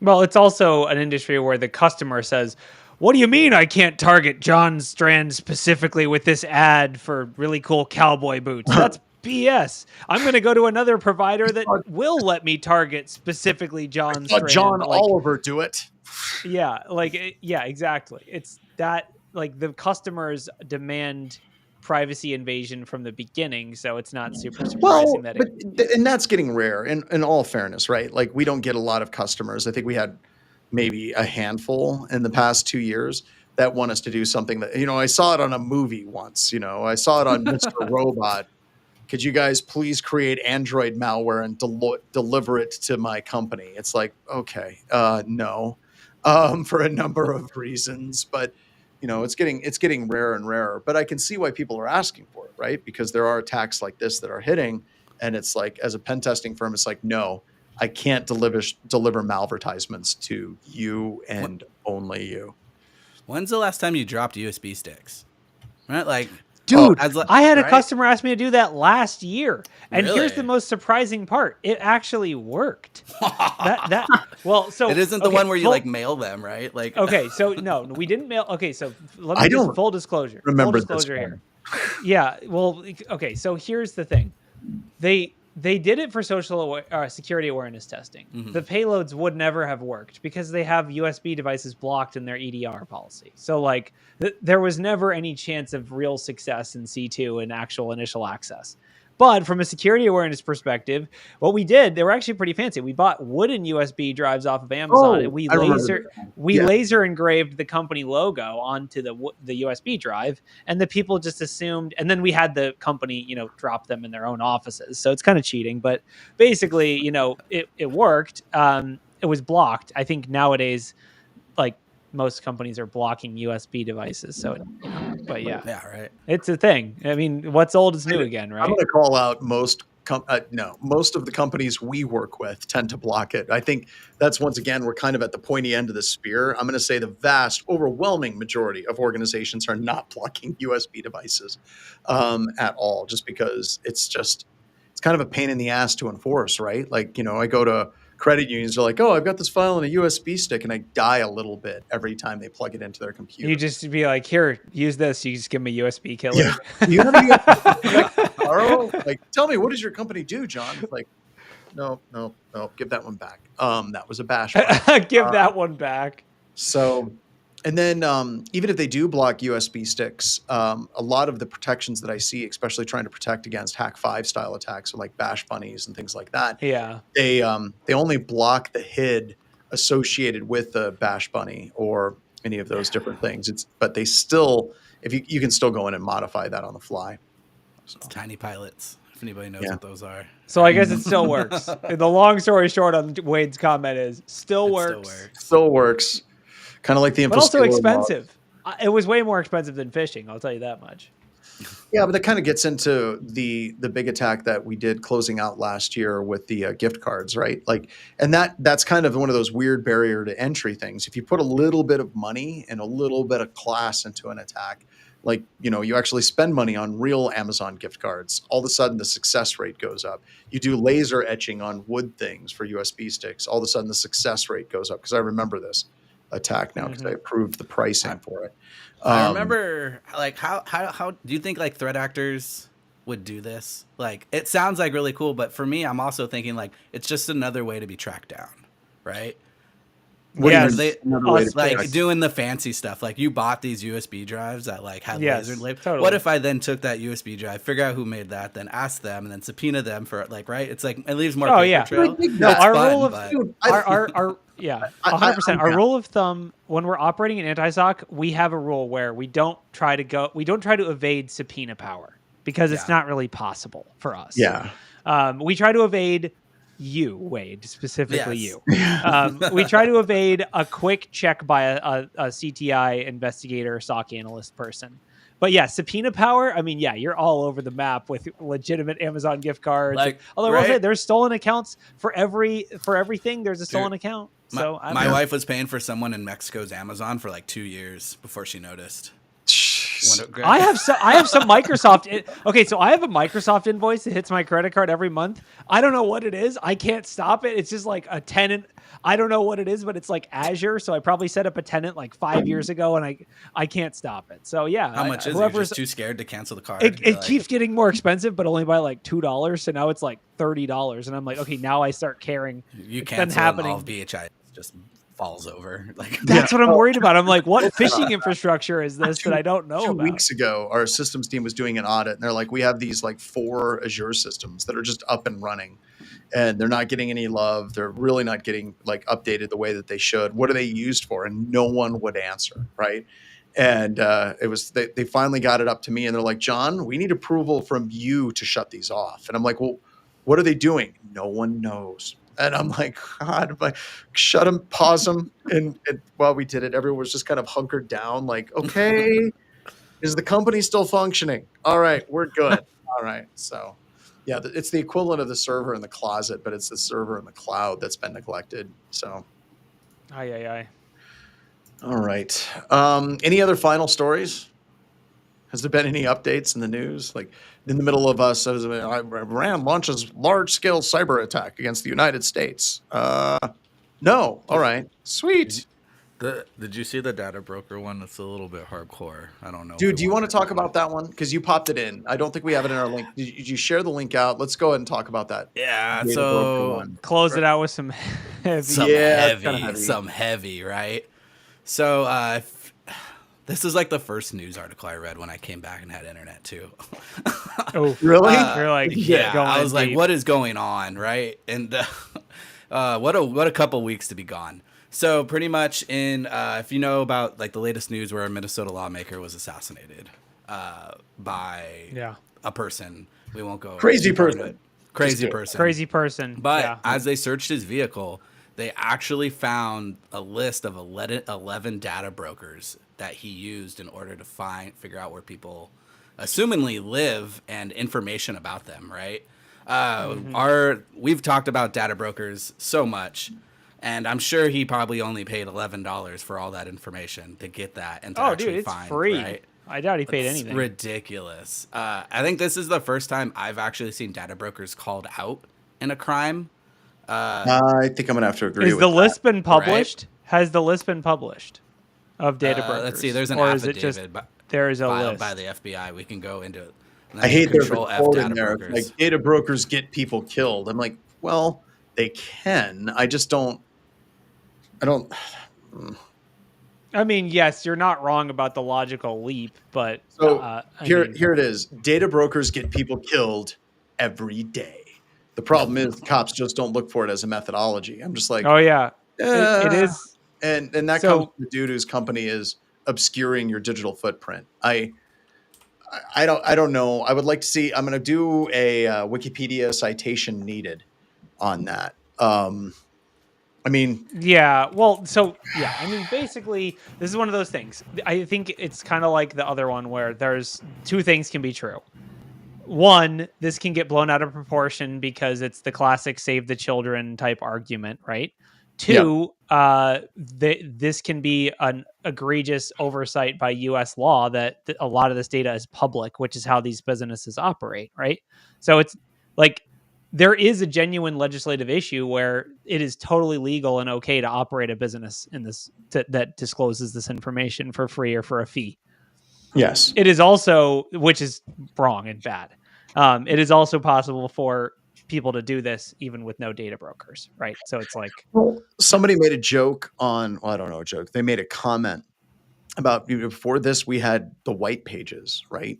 Well, it's also an industry where the customer says, what do you mean I can't target John Strand specifically with this ad for really cool cowboy boots? That's BS. I'm going to go to another provider that will let me target specifically John Strand. John Oliver do it. Yeah, exactly. It's that like the customers demand privacy invasion from the beginning, so it's not super surprising that and that's getting rare in all fairness, right? Like we don't get a lot of customers. I think we had maybe a handful in the past 2 years that want us to do something that, I saw it on a movie once, I saw it on Mr. Robot. Could you guys please create Android malware and deliver it to my company? It's like, okay, no, for a number of reasons, but it's getting rarer and rarer. But I can see why people are asking for it, right? Because there are attacks like this that are hitting, and it's like, as a pen testing firm, it's like, no, I can't deliver malvertisements to you and only you. When's the last time you dropped USB sticks? Right, like. Dude, I had a customer ask me to do that last year. And Really? Here's the most surprising part. It actually worked. So it isn't the one where you like mail them, right? Like okay, so no, we didn't mail. Okay, so let me just full disclosure. Remember full disclosure here. Yeah, well, okay, so here's the thing. They did it for security awareness testing. Mm-hmm. The payloads would never have worked because they have USB devices blocked in their EDR policy. So like there was never any chance of real success in C2 and actual initial access. But from a security awareness perspective, what we did, they were actually pretty fancy. We bought wooden USB drives off of Amazon, and we laser engraved the company logo onto the USB drive, and the people just assumed. And then we had the company, drop them in their own offices. So it's kind of cheating, but basically, it worked. It was blocked. I think nowadays, like most companies are blocking USB devices. So, but yeah, right. It's a thing. I mean, what's old is new again, right? I'm going to call out most of the companies we work with tend to block it. I think that's, once again, we're kind of at the pointy end of the spear. I'm going to say the vast, overwhelming majority of organizations are not blocking USB devices at all, just because it's kind of a pain in the ass to enforce, right? Like, I go to credit unions, are like, oh, I've got this file on a USB stick, and I die a little bit every time they plug it into their computer. You just be like, here, use this. You just give me a USB killer. Yeah. You have any tomorrow? Like, tell me, what does your company do, John? Like, no, give that one back. That was a bash. Give that one back. So, and then even if they do block USB sticks, a lot of the protections that I see, especially trying to protect against Hack5 style attacks, or like bash bunnies and things like that. Yeah, they only block the HID associated with the bash bunny or any of those different things. But they still, if you can still go in and modify that on the fly. So. It's tiny pilots. If anybody knows what those are. So I guess it still works. The long story short on Wade's comment is still works. Kind of like the Infosec. But also expensive. It was way more expensive than phishing. I'll tell you that much. Yeah, but that kind of gets into the big attack that we did closing out last year with the gift cards, right? Like, and that's kind of one of those weird barrier to entry things. If you put a little bit of money and a little bit of class into an attack, like, you actually spend money on real Amazon gift cards, all of a sudden the success rate goes up. You do laser etching on wood things for USB sticks, all of a sudden the success rate goes up. Because I remember this attack now because I approved the pricing for it. I remember, like, how do you think like threat actors would do this? Like, it sounds like really cool, but for me, I'm also thinking like it's just another way to be tracked down, right? Doing the fancy stuff. Like, you bought these USB drives that like had laser labels. Totally. What if I then took that USB drive, figure out who made that, then ask them, and then subpoena them for like, right? It's like, it leaves more paper trail. No, our rule of 100%. Our rule of thumb when we're operating in Antisoc, we have a rule where we don't try to evade subpoena power because it's not really possible for us. Yeah. We try to evade you, Wade, specifically you. We try to evade a quick check by a CTI investigator, SOC analyst person. But yeah, subpoena power, I mean, you're all over the map with legitimate Amazon gift cards. Like, although I will say there's stolen accounts for everything. There's a stolen account. So my wife was paying for someone in Mexico's Amazon for like 2 years before she noticed. I have some Microsoft. Okay, so I have a Microsoft invoice that hits my credit card every month. I don't know what it is. I can't stop it. It's just like a tenant. I don't know what it is, but it's like Azure. So I probably set up a tenant like 5 years ago, and I can't stop it. So yeah, how much is it? You're just too scared to cancel the card. It keeps getting more expensive, but only by like $2. So now it's like $30, and I'm like, okay, now I start caring. You cancel all of BHI. Just falls over. Like That's what I'm worried about. I'm like, what phishing infrastructure is this that I don't know 2 about? weeks ago, our systems team was doing an audit, and they're like, we have these like 4 Azure systems that are just up and running, and they're not getting any love. They're really not getting like updated the way that they should. What are they used for? And no one would answer, right? And it was they finally got it up to me, and they're like, John, we need approval from you to shut these off. And I'm like, well, what are they doing? No one knows. And I'm like, God, I'm like, shut them, pause them. And while we did it, everyone was just kind of hunkered down, like, okay, is the company still functioning? All right, we're good. All right. So, yeah, it's the equivalent of the server in the closet, but it's the server in the cloud that's been neglected. So, Aye. all right. Any other final stories? Has there been any updates in the news? Like in the middle of us, Iran launches large-scale cyber attack against the United States. No. All right. Sweet. Did you see the data broker one? It's a little bit hardcore. I don't know. Dude, do you want to talk about that one? Because you popped it in. I don't think we have it in our link. Did you share the link out? Let's go ahead and talk about that. Yeah. Data So broker one. Close it out with some heavy. some heavy, right? So this is like the first news article I read when I came back and had internet too. Oh, Really? You're like, Yeah, going I was like, deep. what is going on, right? And what a couple weeks to be gone. So pretty much if you know about like the latest news where a Minnesota lawmaker was assassinated by a person, we won't go Crazy deeper into person. it. Crazy person. But But as they searched his vehicle, they actually found a list of 11 data brokers that he used in order to figure out where people assumingly live and information about them, right? We've talked about data brokers so much, and I'm sure he probably only paid $11 for all that information to get that and to actually it's find, free. Right? I doubt he paid It's anything. ridiculous. I think this is the first time I've actually seen data brokers called out in a crime. I think I'm going to have to agree Is with the that. list been published? Has the list been published of data brokers? Let's see. There's an or is it affidavit just there is a filed list by the FBI. We can go into it. I hate there's a Control F quote data in there. brokers. Like, data brokers get people killed. I'm like, well, they can. I just don't. I mean, yes, you're not wrong about the logical leap, but So here it is. Data brokers get people killed every day. The problem is cops just don't look for it as a methodology. I'm just like, oh yeah, it is. And that comes from the dude whose company is obscuring your digital footprint. I don't know. I would like to see. I'm going to do a Wikipedia citation needed on that. I mean, yeah. Well, I mean, basically, this is one of those things. I think it's kind of like the other one where there's two things can be true. One, this can get blown out of proportion because it's the classic save the children type argument, right? Two, this can be an egregious oversight by U.S. law that a lot of this data is public, which is how these businesses operate, right? So it's like there is a genuine legislative issue where it is totally legal and okay to operate a business in this that discloses this information for free or for a fee. yes, It is also, which is wrong and bad. It is also possible for people to do this even with no data brokers, right? So it's like, well, somebody made a joke on. Well, I don't know a joke. They made a comment about before this. We had the white pages, right?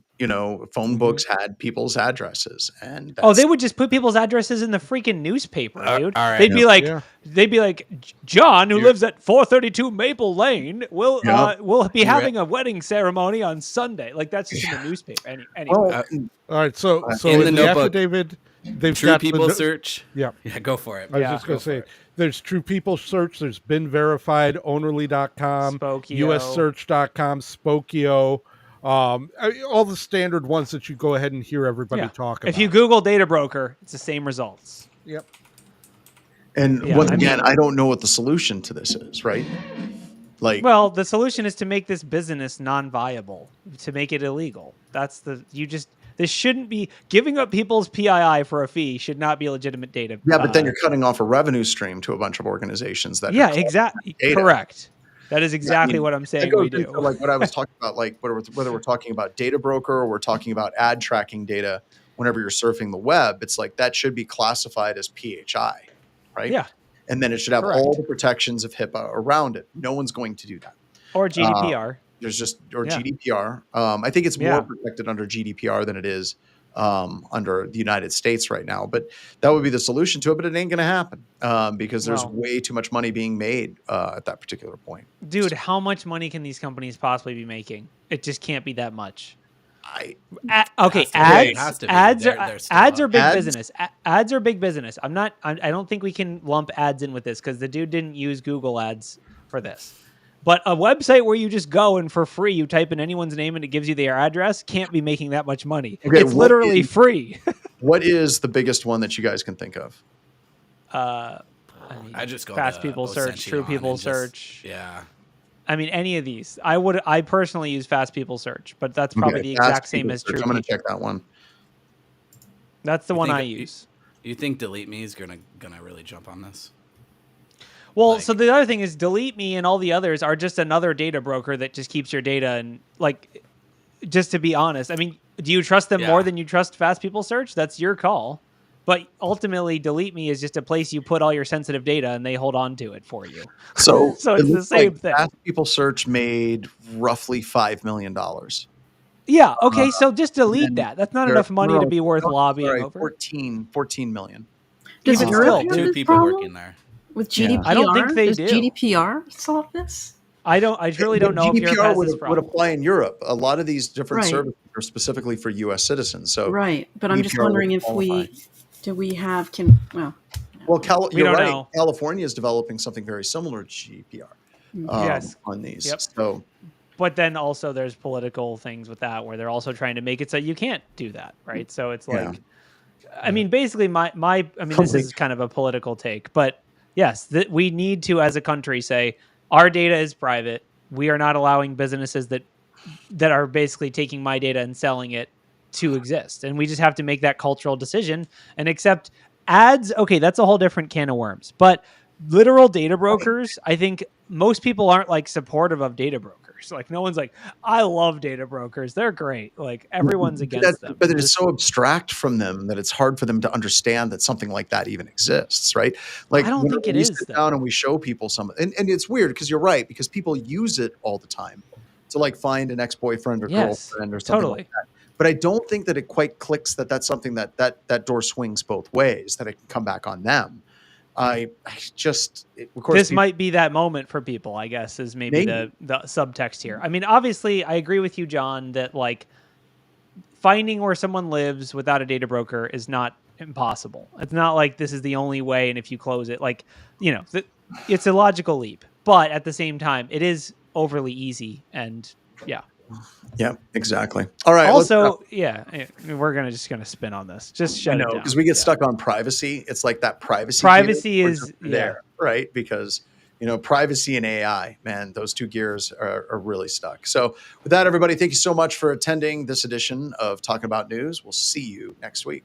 Phone books had people's addresses, and they would just put people's addresses in the freaking newspaper, dude. all right. They'd be like, John, who lives at 432 Maple Lane, will be having a wedding ceremony on Sunday. Like that's just in the newspaper. Anyway. Well, All right, so in in the the notebook, affidavit, they've True got people the, search. Yeah, Go for it. I was just going to say, there's True People Search, there's Been Verified, Ownerly.com, Spokio. USSearch.com, Spokio, all the standard ones that you go ahead and hear everybody talk about. If you Google data broker, it's the same results. Yep. And once again, I don't know what the solution to this is, right? Like, well, the solution is to make this business non-viable, to make it illegal. This shouldn't be giving up people's PII for a fee should not be legitimate data. yeah, but then you're cutting off a revenue stream to a bunch of organizations that. Yeah, exactly. Correct. That is exactly what I'm saying we do. Like what I was talking about, like whether we're talking about data broker or we're talking about ad tracking data, whenever you're surfing the web, it's like that should be classified as PHI, right? Yeah. and then it should have Correct. all the protections of HIPAA around it. No one's going to do that. Or GDPR. GDPR. I think it's more protected under GDPR than it is under the United States right now. But that would be the solution to it. But it ain't going to happen because there's way too much money being made at that particular point. Dude, how much money can these companies possibly be making? It just can't be that much. Ads are big business. Ads are big business. I don't think we can lump ads in with this because the dude didn't use Google ads for this. But a website where you just go and for free you type in anyone's name and it gives you their address can't be making that much money. Okay, it's literally free. What is the biggest one that you guys can think of? I just go Fast People Search, True People Search. Yeah. I mean, any of these. I personally use Fast People Search, but that's probably the exact same as True. I'm going to check that one. That's the one I use. You think Delete Me is gonna really jump on this? Well, so the other thing is Delete Me and all the others are just another data broker that just keeps your data. And like, just to be honest, I mean, do you trust them more than you trust Fast People Search? That's your call. But ultimately, Delete Me is just a place you put all your sensitive data and they hold on to it for you. So, so it's the same thing. Fast People Search made roughly $5 million. Yeah. Okay. So just delete that. That's not enough money to be worth lobbying over. 14 million. Does Even Europe still, have two this people problem working there. with GDPR? I don't think they Does do. GDPR solve this? I truly don't know if Europe has this would problem. apply in Europe. A lot of these different services are specifically for U.S. citizens. So but I'm just wondering if we have you're right. California is developing something very similar to GDPR on these. Yep. So, but then also there's political things with that where they're also trying to make it so you can't do that, right? So it's like, I mean, basically this is kind of a political take, but yes, we need to, as a country, say our data is private. We are not allowing businesses that are basically taking my data and selling it to exist. And we just have to make that cultural decision and accept ads. Okay, that's a whole different can of worms. But literal data brokers, I think most people aren't like supportive of data brokers. Like no one's like, I love data brokers. They're great. Like everyone's against them. But it's so abstract from them that it's hard for them to understand that something like that even exists, right? Like I don't think it is. We sit down and we show people some, and it's weird because you're right, because people use it all the time to like find an ex-boyfriend or girlfriend or something like that. But I don't think that it quite clicks that that's something that door swings both ways, that it can come back on them. Of course, this might be that moment for people, I guess, is maybe the subtext here. I mean, obviously, I agree with you, John, that like finding where someone lives without a data broker is not impossible. It's not like this is the only way, and if you close it, like, you know, it's a logical leap. But at the same time, it is overly easy, and yeah, exactly. All right. Also, we're just gonna spin on this. Just shut it down because we get stuck on privacy. It's like that privacy. Privacy is there, right? Because privacy and AI, man, those two gears are really stuck. So, with that, everybody, thank you so much for attending this edition of Talking About News. We'll see you next week.